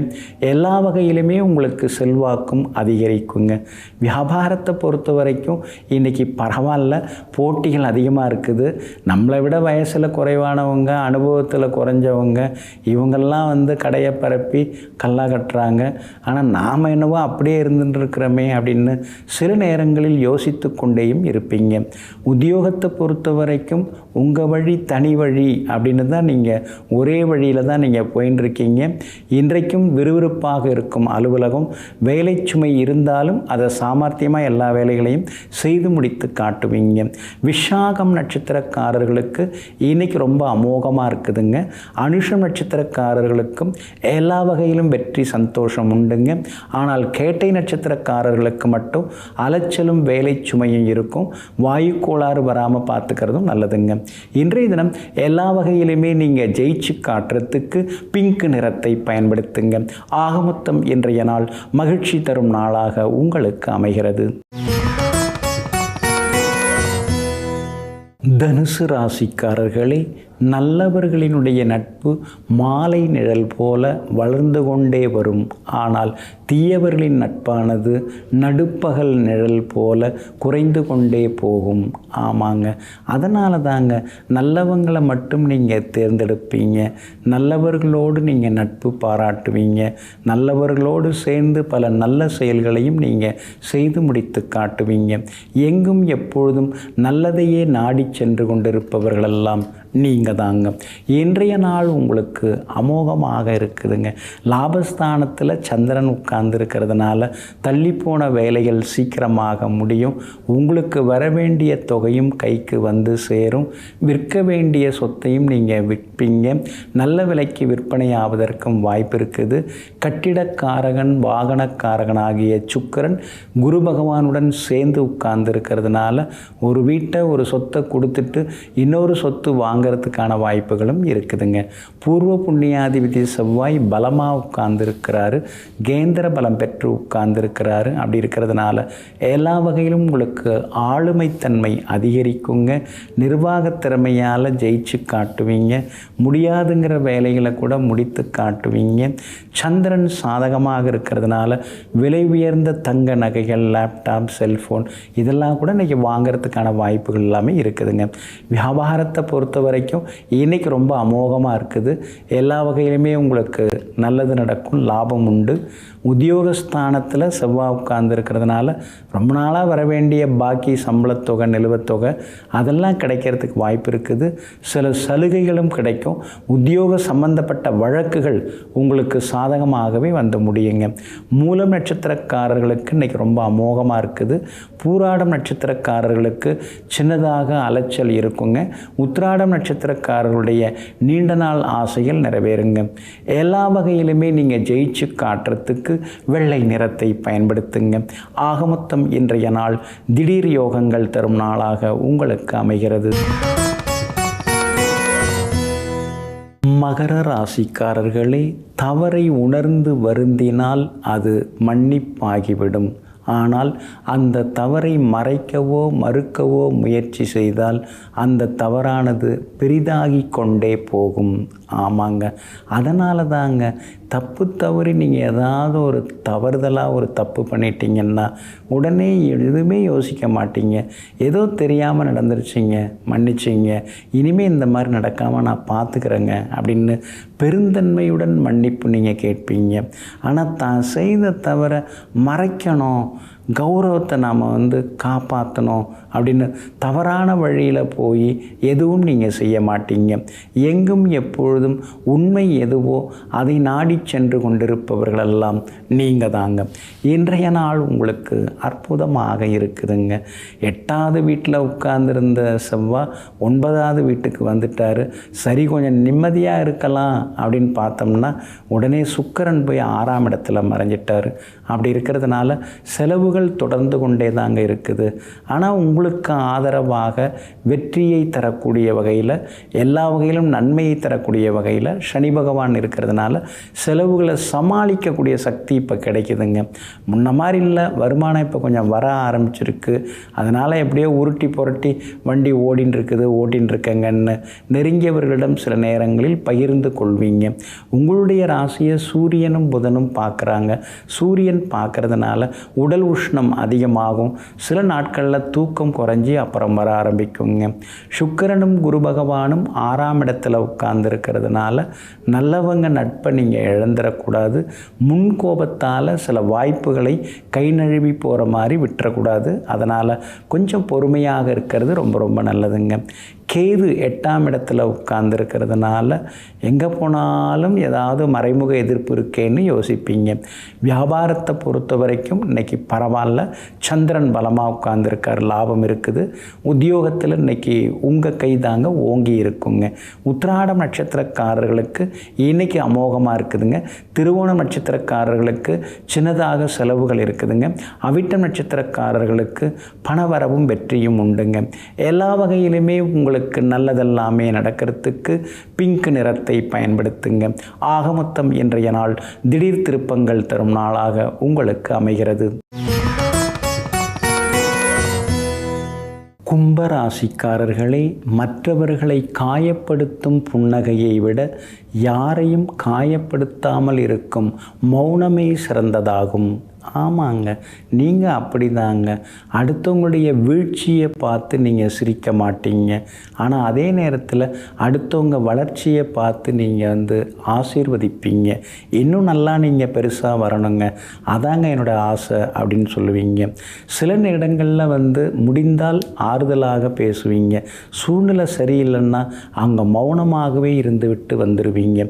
எல்லா வகையிலுமே உங்களுக்கு செல்வாக்கும் அதிகரிக்குங்க. வியாபாரத்தை பொறுத்த வரைக்கும் இன்றைக்கி பரவாயில்ல, போட்டிகள் அதிகமாக இருக்குது. நம்மளை விட வயசில் குறைவானவங்க, அனுபவத்தில் குறைஞ்சவங்க, இவங்கெல்லாம் கடையை பரப்பி கல்லா கட்டுறாங்க. ஆனால் நாம் என்னவோ அப்படியே இருந்துருக்கிறோமே அப்படின்னு சில நேரங்களில் யோசித்து கொண்டேயும் இருப்பீங்க. உத்தியோகத்தை பொறுத்த வரைக்கும் உங்கள் வழி தனி வழி அப்படின்னு தான் நீங்கள் ஒரே வழியில் தான் நீங்கள் போயின்னு இருக்கீங்க. இன்றைக்கும் விறுவிறுப்பாக இருக்கும் அலுவலகம். வேலை சுமை இருந்தாலும் அதை சாமர்த்தியமாக எல்லா வேலைகளையும் செய்து முடித்து காட்டுவீங்க. விஷாகம் நட்சத்திரக்காரர்களுக்கு இன்றைக்கி ரொம்ப அமோகமாக இருக்குதுங்க. அனுஷம் நட்சத்திரக்காரர்களுக்கும் எல்லா வகையிலும் வெற்றி சந்தோஷம் உண்டுங்க. ஆனால் கேட்டை நட்சத்திரக்காரர்களுக்கு மட்டும் அலைச்சலும் வேலை சுமையும் இருக்கும். வாயு கோளாறு வராமல் பார்த்துக்கிறதும் நல்லதுங்க. இன்றைய தினம் எல்லா வகையிலுமே நீங்கள் ஜெயிச்சு காட்டுறதுக்கு பிங்க் நிறத்தை பயன்படுத்துங்க. ஆகமொத்தம் இன்றைய நாள் மகிழ்ச்சி தரும் நாளாக உங்களுக்கு அமைகிறது. தனுசு ராசிக்காரர்களே, நல்லவர்களினுடைய நட்பு மாலை நிழல் போல வளர்ந்து கொண்டே வரும். ஆனால் தீயவர்களின் நட்பானது நடுப்பகல் நிழல் போல குறைந்து கொண்டே போகும். ஆமாங்க, அதனால தாங்க நல்லவங்களை மட்டும் நீங்கள் தேர்ந்தெடுப்பீங்க. நல்லவர்களோடு நீங்கள் நட்பு பாராட்டுவீங்க. நல்லவர்களோடு சேர்ந்து பல நல்ல செயல்களையும் நீங்கள் செய்து முடித்து காட்டுவீங்க. எங்கும் எப்பொழுதும் நல்லதையே நாடி சென்று கொண்டிருப்பவர்களெல்லாம் நீங்கள் தாங்க. இன்றைய நாள் உங்களுக்கு அமோகமாக இருக்குதுங்க. லாபஸ்தானத்தில் சந்திரன் உட்கார்ந்து இருக்கிறதுனால தள்ளிப்போன வேலைகள் சீக்கிரமாக முடியும். உங்களுக்கு வர வேண்டிய தொகையும் கைக்கு வந்து சேரும். விற்க வேண்டிய சொத்தையும் நீங்கள் விற்பீங்க. நல்ல விலைக்கு விற்பனை ஆவதற்கும் வாய்ப்பு இருக்குது. கட்டிடக்காரகன் வாகனக்காரகனாகிய சுக்கிரன் குரு பகவானுடன் சேர்ந்து உட்கார்ந்து இருக்கிறதுனால ஒரு வீட்டை ஒரு சொத்தை கொடுத்துட்டு இன்னொரு சொத்து வாங்கிறதுக்கான வாய்ப்புகளும் இருக்குதுங்க. பூர்வ புண்ணியாதிபதி செவ்வாய் பலமாக உட்கார்ந்துருக்கிறாரு. கேந்திர பலம் பெற்று உட்கார்ந்துருக்கிறாரு. அப்படி இருக்கிறதுனால எல்லா வகையிலும் உங்களுக்கு ஆளுமைத்தன்மை அதிகரிக்குங்க. நிர்வாக திறமையால் ஜெயிச்சு காட்டுவீங்க. முடியாதுங்கிற வேலைகளை கூட முடித்து காட்டுவீங்க. சந்திரன் சாதகமாக இருக்கிறதுனால விலை உயர்ந்த தங்க நகைகள், லேப்டாப், செல்ஃபோன் இதெல்லாம் கூட இன்றைக்கி வாங்கிறதுக்கான வாய்ப்புகள் எல்லாமே இருக்குதுங்க. வியாபாரத்தை பொறுத்த வரைக்கும் இன்றைக்கி ரொம்ப அமோகமாக இருக்குது. எல்லா வகையிலுமே உங்களுக்கு நல்லது நடக்கும், லாபம் உண்டு. உத்தியோகஸ்தானத்தில் செவ்வாய் உட்கார்ந்து இருக்கிறதுனால ரொம்ப நாளாக வர வேண்டிய பாக்கி சம்பளத்தொகை, நிலுவத்தொகை அதெல்லாம் கிடைக்கிறதுக்கு வாய்ப்பு இருக்குது. சில சலுகைகளும் கிடைக்கும். உத்தியோக சம்பந்தப்பட்ட வழக்குகள் உங்களுக்கு சாதகமாகவே வந்து முடியுங்க. மூலம் நட்சத்திரக்காரர்களுக்கு இன்றைக்கி ரொம்ப அமோகமாக இருக்குது. பூராடம் நட்சத்திரக்காரர்களுக்கு சின்னதாக அலைச்சல் இருக்குங்க. உத்திராடம் நட்சத்திரக்காரர்களுடைய நீண்ட நாள் ஆசைகள் நிறைவேறுங்க. எல்லா வகையிலுமே நீங்கள் ஜெயிச்சு காட்டுறதுக்கு வெள்ளை நிறத்தை பயன்படுத்துங்க. ஆக மொத்தம் இன்றைய நாள் திடீர் யோகங்கள் தரும் நாளாக உங்களுக்கு அமைகிறது. மகர ராசிக்காரர்களே, தவறை உணர்ந்து வருந்தினால் அது மன்னிப்பாகிவிடும். ஆனால் அந்த தவறை மறைக்கவோ மறுக்கவோ முயற்சி செய்தால் அந்த தவறானது பெரிதாகி கொண்டே போகும். ஆமாங்க, அதனால தாங்க தப்பு தவறி நீங்கள் ஏதாவது ஒரு தவறுதலாக ஒரு தப்பு பண்ணிட்டீங்கன்னா உடனே எதுவுமே யோசிக்க மாட்டீங்க. ஏதோ தெரியாமல் நடந்துருச்சிங்க, மன்னிச்சிங்க, இனிமேல் இந்த மாதிரி நடக்காமல் நான் பார்த்துக்கிறேங்க அப்படின்னு பெருந்தன்மையுடன் மன்னிப்பு நீங்கள் கேட்பீங்க. ஆனால் தான் செய்த தவறை மறைக்கணும், கௌரவத்தை நாம் காப்பாற்றணும் அப்படின்னு தவறான வழியில் போய் எதுவும் நீங்கள் செய்ய மாட்டீங்க. எங்கும் எப்பொழுதும் உண்மை எதுவோ அதை நாடி சென்று கொண்டிருப்பவர்களெல்லாம் நீங்கள் தாங்க. இன்றைய நாள் உங்களுக்கு அற்புதமாக இருக்குதுங்க. 8வது வீட்டில் உட்கார்ந்துருந்த செவ்வாய் 9வது வீட்டுக்கு வந்துட்டார். சரி, கொஞ்சம் நிம்மதியாக இருக்கலாம் அப்படின்னு பார்த்தோம்னா உடனே சுக்கிரன் போய் 6ஆம் இடத்துல மறைஞ்சிட்டார். அப்படி இருக்கிறதுனால செலவுகள் தொடர்ந்து கொண்டே தாங்க இருக்குது. ஆனால் உங்களுக்கு ஆதரவாக வெற்றியை தரக்கூடிய வகையில், எல்லா வகையிலும் நன்மையை தரக்கூடிய வகையில் சனி பகவான் இருக்கிறதுனால செலவுகளை சமாளிக்கக்கூடிய சக்தி இப்போ கிடைக்குதுங்க. முன்ன மாதிரி இல்லை, வருமானம் இப்போ கொஞ்சம் வர ஆரம்பிச்சிருக்கு. அதனால் எப்படியோ உருட்டி புரட்டி வண்டி ஓட்டின்னு இருக்கங்கன்னு நெருங்கியவர்களிடம் சில நேரங்களில் பகிர்ந்து கொள்வீங்க. உங்களுடைய ராசியை சூரியனும் புதனும் பார்க்குறாங்க. சூரியன் பார்க்கறதுனால உடல் உஷ்ணம் அதிகமாகும். சில நாட்களில் தூக்கம் குறைஞ்சி அப்புறம் வர ஆரம்பிக்குங்க. சுக்கிரனும் குரு பகவானும் 6ஆம் இடத்துல உட்கார்ந்து இருக்கிறதுனால நல்லவங்க நட்பை நீங்கள் இழந்துடக்கூடாது. முன்கோபத்தால் சில வாய்ப்புகளை கை நழுவி போகிற மாதிரி விட்டுறக்கூடாது. அதனால் கொஞ்சம் பொறுமையாக இருக்கிறது ரொம்ப ரொம்ப நல்லதுங்க. கேது 8ஆம் இடத்துல உட்கார்ந்துருக்கிறதுனால எங்கே போனாலும் ஏதாவது மறைமுக எதிர்ப்பு இருக்கேன்னு யோசிப்பீங்க. வியாபாரத்தை பொறுத்த வரைக்கும் இன்றைக்கி பரவாயில்ல. சந்திரன் பலமாக உட்கார்ந்துருக்கார், லாபம் இருக்குது. உத்தியோகத்தில் இன்றைக்கி உங்கள் கை தாங்க ஓங்கி இருக்குங்க. உத்திராடம் நட்சத்திரக்காரர்களுக்கு இன்றைக்கி அமோகமாக இருக்குதுங்க. திருவோணம் நட்சத்திரக்காரர்களுக்கு சின்னதாக செலவுகள் இருக்குதுங்க. அவிட்டம் நட்சத்திரக்காரர்களுக்கு பணவரவும் வெற்றியும் உண்டுங்க. எல்லா வகையிலுமே உங்களுக்கு நல்லதெல்லாமே நடக்கிறதுக்கு பிங்க் நிறத்தை பயன்படுத்துங்க. ஆக மொத்தம் இன்றைய நாள் திடீர் திருப்பங்கள் தரும் நாளாக உங்களுக்கு அமைகிறது. கும்பராசிக்காரர்களே, மற்றவர்களை காயப்படுத்தும் புன்னகையை விட யாரையும் காயப்படுத்தாமல் இருக்கும் மௌனமே சிறந்ததாகும். ஆமாங்க, நீங்கள் அப்படி தாங்க. அடுத்தவங்களுடைய வீழ்ச்சியை பார்த்து நீங்கள் சிரிக்க மாட்டீங்க. ஆனால் அதே நேரத்தில் அடுத்தவங்க வளர்ச்சியை பார்த்து நீங்கள் ஆசீர்வதிப்பீங்க. இன்னும் நல்லா நீங்கள் பெருசாக வரணுங்க, அதாங்க என்னோடய ஆசை அப்படின்னு சொல்லுவீங்க. சில இடங்களில் முடிந்தால் ஆறுதலாக பேசுவீங்க. சூழ்நிலை சரியில்லைன்னா அவங்க மௌனமாகவே இருந்துவிட்டு வந்துடுவீங்க.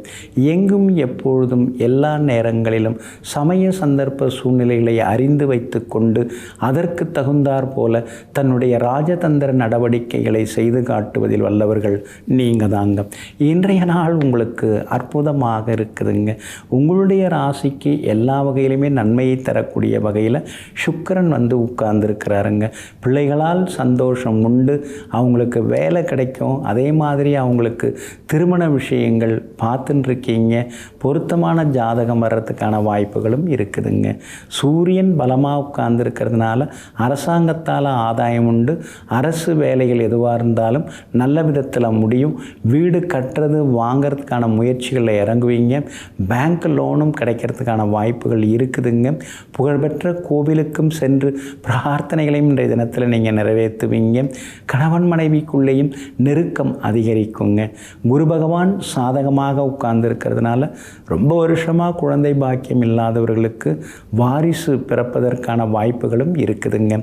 எங்கும் எப்பொழுதும் எல்லா நேரங்களிலும் சமய சந்தர்ப்ப சூழ்நிலைகளை அறிந்து வைத்து கொண்டு அதற்கு தகுந்தாற் போல தன்னுடைய ராஜதந்திர நடவடிக்கைகளை செய்து காட்டுவதில் வல்லவர்கள் நீங்கள் தாங்க. இன்றைய நாள் உங்களுக்கு அற்புதமாக இருக்குதுங்க. உங்களுடைய ராசிக்கு எல்லா வகையிலுமே நன்மையை தரக்கூடிய வகையில் சுக்கிரன் உட்கார்ந்துருக்கிறாருங்க. பிள்ளைகளால் சந்தோஷம் உண்டு, அவங்களுக்கு வேலை கிடைக்கும். அதே மாதிரி அவங்களுக்கு திருமண விஷயங்கள் பார்த்துட்டு இருக்கீங்க. பொருத்தமான ஜாதகம் வர்றதுக்கான வாய்ப்புகளும் இருக்குதுங்க. சூரியன் பலமாக உட்கார்ந்துருக்கிறதுனால அரசாங்கத்தால் ஆதாயம் உண்டு. அரசு வேலைகள் எதுவாக இருந்தாலும் நல்ல விதத்தில் முடியும். வீடு கட்டுறது வாங்கிறதுக்கான முயற்சிகளில் இறங்குவீங்க. பேங்க் லோனும் கிடைக்கிறதுக்கான வாய்ப்புகள் இருக்குதுங்க. புகழ்பெற்ற கோவிலுக்கும் சென்று பிரார்த்தனைகளையும் இன்றைய தினத்தில் நீங்கள் நிறைவேற்றுவீங்க. கணவன் மனைவிக்குள்ளேயும் நெருக்கம் அதிகரிக்குங்க. குரு பகவான் சாதகமாக உட்கார்ந்துருக்கிறதுனால ரொம்ப வருஷமாக குழந்தை பாக்கியம் இல்லாதவர்களுக்கு வாரிசு பிறப்பதற்கான வாய்ப்புகளும் இருக்குதுங்க.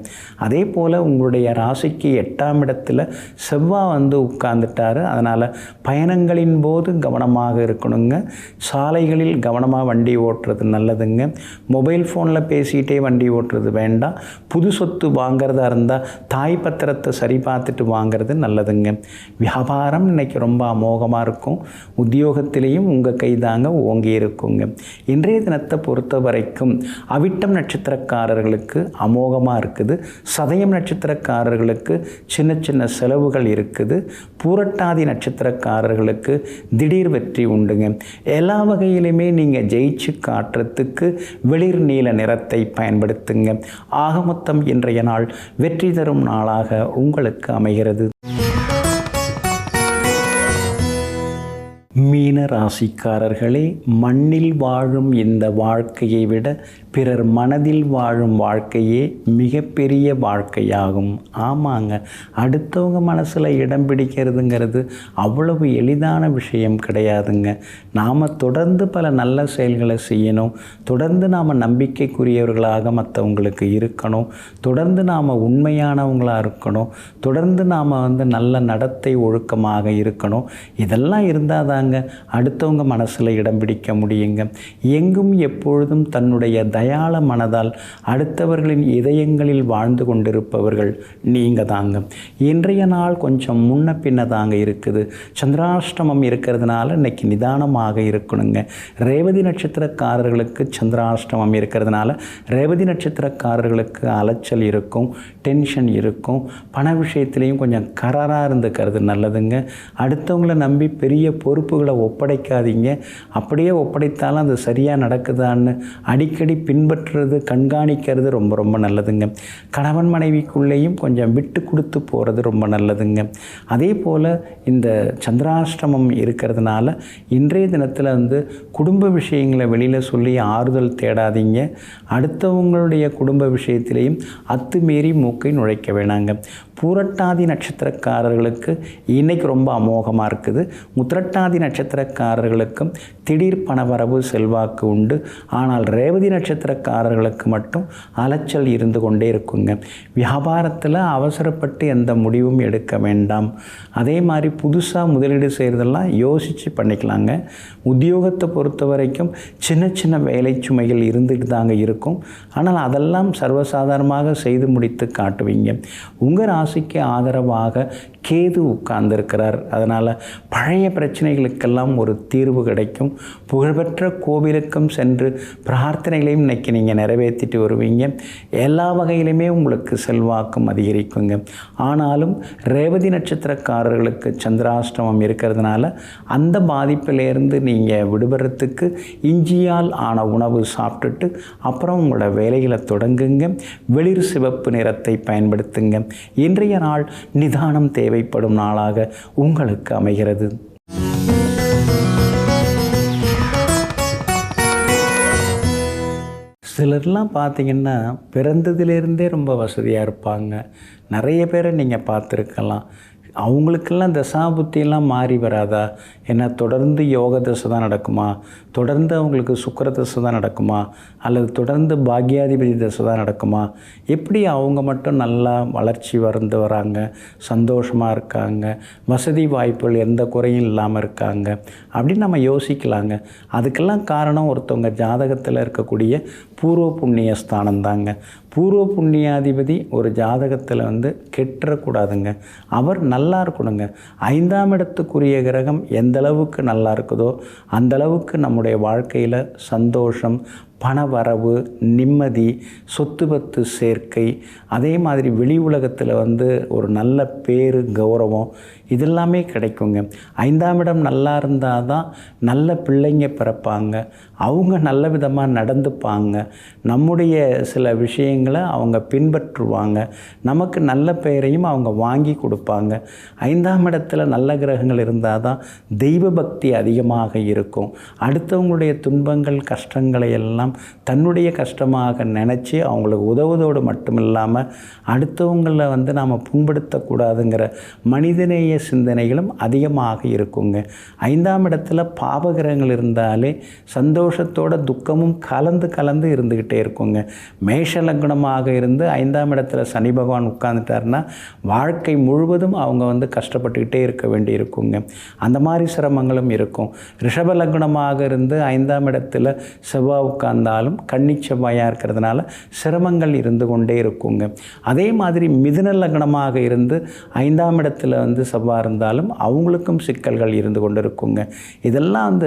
அதே போல் உங்களுடைய ராசிக்கு 8ஆம் இடத்துல செவ்வாய் உட்கார்ந்துட்டார். அதனால் பயணங்களின் போது கவனமாக இருக்கணுங்க. சாலைகளில் கவனமாக வண்டி ஓட்டுறது நல்லதுங்க. மொபைல் ஃபோனில் பேசிகிட்டே வண்டி ஓட்டுறது வேண்டாம். புது சொத்து வாங்கிறதா இருந்தால் தாய் பத்திரத்தை சரி பார்த்துட்டு வாங்கிறது நல்லதுங்க. வியாபாரம் இன்றைக்கி ரொம்ப அமோகமாக இருக்கும். உத்தியோகத்திலையும் உங்கள் கை தாங்க ஓங்கி இருக்குங்க. இன்றைய தினத்தை பொறுத்த வரைக்கும் அவிட்டம் நட்சத்திரக்காரர்களுக்கு அமோகமாக இருக்குது. சதயம் நட்சத்திரக்காரர்களுக்கு சின்ன சின்ன செலவுகள் இருக்குது. பூரட்டாதி நட்சத்திரக்காரர்களுக்கு திடீர் வெற்றி உண்டுங்க. எல்லா வகையிலுமே நீங்கள் ஜெயிச்சு காட்டுறதுக்கு வெளிர் நீல நிறத்தை பயன்படுத்துங்க. ஆக மொத்தம் இன்றைய நாள் வெற்றி தரும் நாளாக உங்களுக்கு அமைகிறது. மீன ராசிக்காரர்களே, மண்ணில் வாழும் இந்த வாழ்க்கையை விட பிறர் மனதில் வாழும் வாழ்க்கையே மிகப்பெரிய வாழ்க்கையாகும். ஆமாங்க, அடுத்தவங்க மனசில் இடம் பிடிக்கிறதுங்கிறது அவ்வளவு எளிதான விஷயம் கிடையாதுங்க. நாம் தொடர்ந்து பல நல்ல செயல்களை செய்யணும். தொடர்ந்து நாம் நம்பிக்கைக்குரியவர்களாக மற்றவங்களுக்கு இருக்கணும். தொடர்ந்து நாம் உண்மையானவங்களாக இருக்கணும். தொடர்ந்து நாம் நல்ல நடத்தை ஒழுக்கமாக இருக்கணும். இதெல்லாம் இருந்தால் தாங்க அடுத்தவங்க மனசில் இடம் பிடிக்க முடியுங்க. எங்கும் எப்பொழுதும் தன்னுடைய தயாள மனதால் அடுத்தவர்களின் இதயங்களில் வாழ்ந்து கொண்டிருப்பவர்கள் நீங்கள் தாங்க. இன்றைய நாள் கொஞ்சம் முன்ன பின்ன தாங்க இருக்குது. சந்திராஷ்டமம் இருக்கிறதுனால இன்னைக்கு நிதானமாக இருக்கணுங்க. ரேவதி நட்சத்திரக்காரர்களுக்கு சந்திராஷ்டமம் இருக்கிறதுனால ரேவதி நட்சத்திரக்காரர்களுக்கு அலைச்சல் இருக்கும், டென்ஷன் இருக்கும். பண விஷயத்திலையும் கொஞ்சம் கராராக இருந்துக்கிறது நல்லதுங்க. அடுத்தவங்களை நம்பி பெரிய பொறுப்புகளை ஒப்படைக்காதீங்க. அப்படியே ஒப்படைத்தாலும் அது சரியாக நடக்குதான்னு அடிக்கடி பின்பற்றுறது, கண்காணிக்கிறது ரொம்ப ரொம்ப நல்லதுங்க. கணவன் மனைவிக்குள்ளேயும் கொஞ்சம் விட்டு கொடுத்து போகிறது ரொம்ப நல்லதுங்க. அதே போல் இந்த சந்திராஷ்டமம் இருக்கிறதுனால இன்றைய தினத்தில் குடும்ப விஷயங்களை வெளியில் சொல்லி ஆறுதல் தேடாதீங்க. அடுத்தவங்களுடைய குடும்ப விஷயத்திலையும் அத்துமீறி மூக்கை நுழைக்க வேணாங்க. பூரட்டாதி நட்சத்திரக்காரர்களுக்கு இன்றைக்கி ரொம்ப அமோகமாக இருக்குது. உத்திரட்டாதி நட்சத்திரக்காரர்களுக்கும் திடீர் பணவரவு செல்வாக்கு உண்டு. ஆனால் ரேவதி நட்சத்திரக்காரர்களுக்கு மட்டும் அலைச்சல் இருந்து கொண்டே இருக்குங்க. வியாபாரத்தில் அவசரப்பட்டு எந்த முடிவும் எடுக்க வேண்டாம். அதே மாதிரி புதுசாக முதலீடு செய்கிறதெல்லாம் யோசித்து பண்ணிக்கலாங்க. உத்தியோகத்தை பொறுத்த வரைக்கும் சின்ன சின்ன வேலை சுமைகள் இருந்துட்டு தாங்க இருக்கும். ஆனால் அதெல்லாம் சர்வசாதாரணமாக செய்து முடித்து காட்டுவீங்க. உங்கள் ராசிக்கு ஆதரவாக கேது உட்கார்ந்திருக்கிறார். அதனால் பழைய பிரச்சனைகளுக்கெல்லாம் ஒரு தீர்வு கிடைக்கும். புகழ்பெற்ற கோவிலுக்கும் சென்று பிரார்த்தனைகளையும் இன்றைக்கி நீங்கள் நிறைவேற்றிட்டு வருவீங்க. எல்லா வகையிலுமே உங்களுக்கு செல்வாக்கும் அதிகரிக்குங்க. ஆனாலும் ரேவதி நட்சத்திரக்காரர்களுக்கு சந்திராஷ்டமம் இருக்கிறதுனால அந்த பாதிப்பிலேருந்து நீங்கள் விடுபடுறதுக்கு இஞ்சியால் ஆன உணவு சாப்பிட்டுட்டு அப்புறம் உங்களோட வேலைகளை தொடங்குங்க. வெளிர் சிவப்பு நிறத்தை பயன்படுத்துங்க. இன்றைய நாள் நிதானம் தேவைப்படும் நாளாக உங்களுக்கு அமைகிறது. சிலர்லாம் பார்த்திங்கன்னா பிறந்ததிலிருந்தே ரொம்ப வசதியாக இருப்பாங்க. நிறைய பேரை நீங்கள் பார்த்துருக்கலாம். அவங்களுக்கெல்லாம் தசாபுத்தியெல்லாம் மாறி வராதா? ஏன்னா தொடர்ந்து யோக தசை தான் நடக்குமா? தொடர்ந்து அவங்களுக்கு சுக்கிர தசை தான் நடக்குமா? அல்லது தொடர்ந்து பாக்யாதிபதி தசை தான் நடக்குமா? எப்படி அவங்க மட்டும் நல்லா வளர்ச்சி வந்து வராங்க, சந்தோஷமாக இருக்காங்க, வசதி வாய்ப்புகள் எந்த குறையும் இல்லாமல் இருக்காங்க அப்படின்னு நம்ம யோசிக்கலாங்க. அதுக்கெல்லாம் காரணம் ஒருத்தவங்க ஜாதகத்தில் இருக்கக்கூடிய பூர்வ புண்ணிய ஸ்தானம் தாங்க. பூர்வ புண்ணியாதிபதி ஒரு ஜாதகத்தில் கெட்டுறக்கூடாதுங்க. அவர் நல்லா இருக்கணுங்க. 5ஆம் இடத்துக்குரிய கிரகம் எந்த அளவுக்கு நல்லா இருக்குதோ அந்த அளவுக்கு நம்முடைய வாழ்க்கையில் சந்தோஷம், பணவரவு, நிம்மதி, சொத்து பத்து சேர்க்கை, அதே மாதிரி வெளி உலகத்தில் ஒரு நல்ல பேர், கௌரவம் இதெல்லாமே கிடைக்குங்க. 5ஆம் இடம் நல்லா இருந்தால் தான் நல்ல பிள்ளைங்க பிறப்பாங்க, அவங்க நல்ல விதமாக நடந்துப்பாங்க, நம்முடைய சில விஷயங்களை அவங்க பின்பற்றுவாங்க, நமக்கு நல்ல பெயரையும் அவங்க வாங்கி கொடுப்பாங்க. 5ஆம் இடத்துல நல்ல கிரகங்கள் இருந்தால் தான் தெய்வ பக்தி அதிகமாக இருக்கும். அடுத்தவங்களுடைய துன்பங்கள், கஷ்டங்களை எல்லாம் தன்னுடைய கஷ்டமாக நினச்சி அவங்களுக்கு உதவுவதோடு மட்டும் இல்லாமல் அடுத்தவங்களை நாம் புண்படுத்தக்கூடாதுங்கிற மனிதநேய சிந்தனைகளும் அதிகமாக இருக்குங்க. 5ஆம் இடத்துல பாபகிரகங்கள் இருந்தாலே சந்தோஷத்தோட துக்கமும் கலந்து இருந்துக்கிட்டே இருக்குங்க. மேஷ லக்னமாக இருந்து 5ஆம் இடத்துல சனி பகவான் உட்கார்ந்துட்டாருன்னா வாழ்க்கை முழுவதும் அவங்க கஷ்டப்பட்டுக்கிட்டே இருக்க வேண்டி இருக்குங்க. அந்த மாதிரி சிரமங்களும் இருக்கும். ரிஷப லக்னமாக இருந்து 5ஆம் இடத்துல செவ்வாய் உட்கார்ந்தாலும் கன்னி செவ்வாயாக இருக்கிறதுனால சிரமங்கள் இருந்து கொண்டே இருக்குங்க. அதே மாதிரி மிதுன லக்னமாக இருந்து 5ஆம் இடத்துல செவ்வாய் இருந்தாலும் அவங்களுக்கும் சிக்கல்கள் இருந்து கொண்டு இருக்குங்க. இதெல்லாம்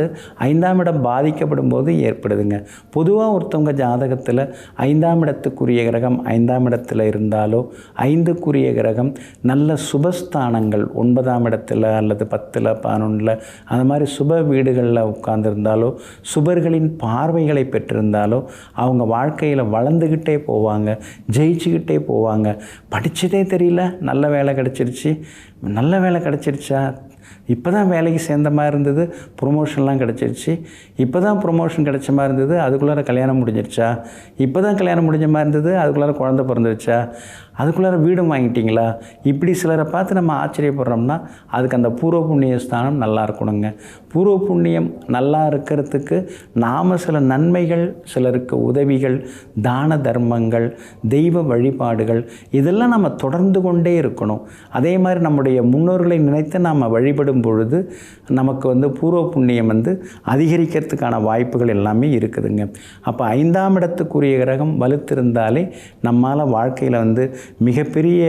5ஆம் இடம் பாதிக்கப்படும் போது ஏற்படுதுங்க. பொதுவாக ஒருத்தவங்க ஜாதகத்தில் 5ஆம் இடத்துக்குரிய கிரகம் 5ஆம் இடத்துல இருந்தாலோ, 5க்குரிய கிரகம் நல்ல சுபஸ்தானங்கள் 9ஆம் இடத்துல அல்லது 10ல் 11ல் அந்த மாதிரி சுப வீடுகளில் உட்கார்ந்துருந்தாலோ, சுபர்களின் பார்வைகளை பெற்றிருந்தாலோ அவங்க வாழ்க்கையில் வளர்ந்துக்கிட்டே போவாங்க, ஜெயிச்சுக்கிட்டே போவாங்க. படித்ததே தெரியல, நல்ல வேலை கிடச்சிருச்சு, நல்ல வேலை கிடச்சிருச்சா, இப்போ தான் வேலைக்கு சேர்ந்த மாதிரி இருந்தது, ப்ரொமோஷன்லாம் கிடச்சிருச்சு, இப்போ தான் ப்ரொமோஷன் கிடச்ச மாதிரி இருந்தது, அதுக்குள்ளார கல்யாணம் முடிஞ்சிருச்சா, இப்போ தான் கல்யாணம் முடிஞ்ச மாதிரி இருந்தது, அதுக்குள்ளார குழந்தை பிறந்துருச்சா, அதுக்குள்ளார வீடும் வாங்கிட்டிங்களா, இப்படி சிலரை பார்த்து நம்ம ஆச்சரியப்படுறோம்னா அதுக்கு அந்த பூர்வ புண்ணிய ஸ்தானம் நல்லா இருக்கணுங்க. பூர்வ புண்ணியம் நல்லா இருக்கிறதுக்கு நாம் சில நன்மைகள், சிலருக்கு உதவிகள், தான தர்மங்கள், தெய்வ வழிபாடுகள் இதெல்லாம் நம்ம தொடர்ந்து கொண்டே இருக்கணும். அதே மாதிரி நம்முடைய முன்னோர்களை நினைத்து நாம் வழிபடும் பொழுது நமக்கு பூர்வ புண்ணியம் அதிகரிக்கிறதுக்கான வாய்ப்புகள் எல்லாமே இருக்குதுங்க. அப்போ 5ஆம் இடத்துக்குரிய கிரகம் வலுத்திருந்தாலே நம்மால் வாழ்க்கையில் மிகப்பெரிய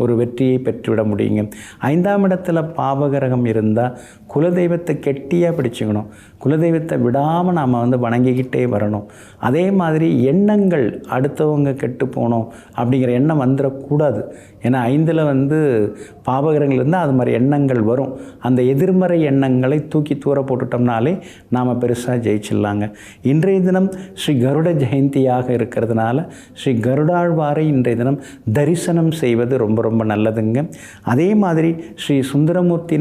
ஒரு வெற்றியை பெற்றுவிட முடியுங்க. 5ஆம் இடத்துல பாவகிரகம் இருந்தால் குலதெய்வத்தை கெட்டியாக பிடிச்சிக்கணும். குலதெய்வத்தை விடாமல் நாம் வணங்கிக்கிட்டே வரணும். அதே மாதிரி எண்ணங்கள் அடுத்தவங்க கெட்டு போனோம் அப்படிங்கிற எண்ணம் வந்துடக்கூடாது. ஏன்னா 5ல் பாவகிரகங்கள் இருந்தால் அது மாதிரி எண்ணங்கள் வரும். அந்த எதிர்மறை எண்ணங்களை தூக்கி தூர போட்டுட்டோம்னாலே நாம் பெருசாக ஜெயிச்சிடலாங்க. இன்றைய தினம் ஸ்ரீ கருட ஜெயந்தியாக இருக்கிறதுனால ஸ்ரீ கருடாழ்வாரை இன்றைய தினம் தரிசனம் செய்வது ரொம்ப ரொம்ப நல்லதுங்க. அதே மாதிரி ஸ்ரீ சுந்தரமூர்த்தி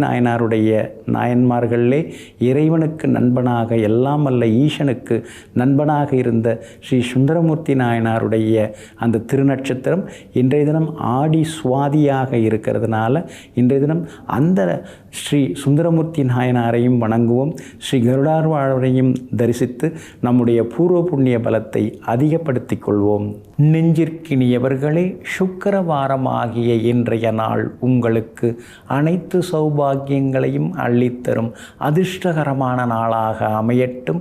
நாயன்மார்களிலே இறைவனுக்கு நண்பனாக, எல்லாம் வல்ல ஈசனுக்கு நண்பனாக இருந்த ஸ்ரீ சுந்தரமூர்த்தி நாயனாருடைய அந்த திருநட்சத்திரம் இன்றைய தினம் ஆடி சுவாதியாக இருக்கிறதுனால இன்றைய தினம் அந்த ஸ்ரீ சுந்தரமூர்த்தி நாயனாரையும் வணங்குவோம். ஸ்ரீ கருடாழ்வாரையும் தரிசித்து நம்முடைய பூர்வ புண்ணிய பலத்தை அதிகப்படுத்திக் கொள்வோம். நெஞ்சிற்கினியவர்களே, சுக்கிரவாரமாகிய இன்றைய நாள் உங்களுக்கு அனைத்து சௌபாகியங்களையும் அள்ளித்தரும் அதிர்ஷ்டகரமான நாளாக அமையட்டும்.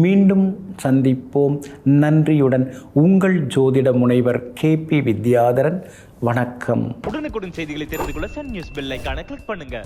மீண்டும் சந்திப்போம். நன்றியுடன் உங்கள் ஜோதிட முனைவர் KP வித்யாதரன். வணக்கம். உடனுக்குடன் செய்திகளை தெரிந்து கொள்ள சன் நியூஸ் பெல் ஐகானை கிளிக் பண்ணுங்க.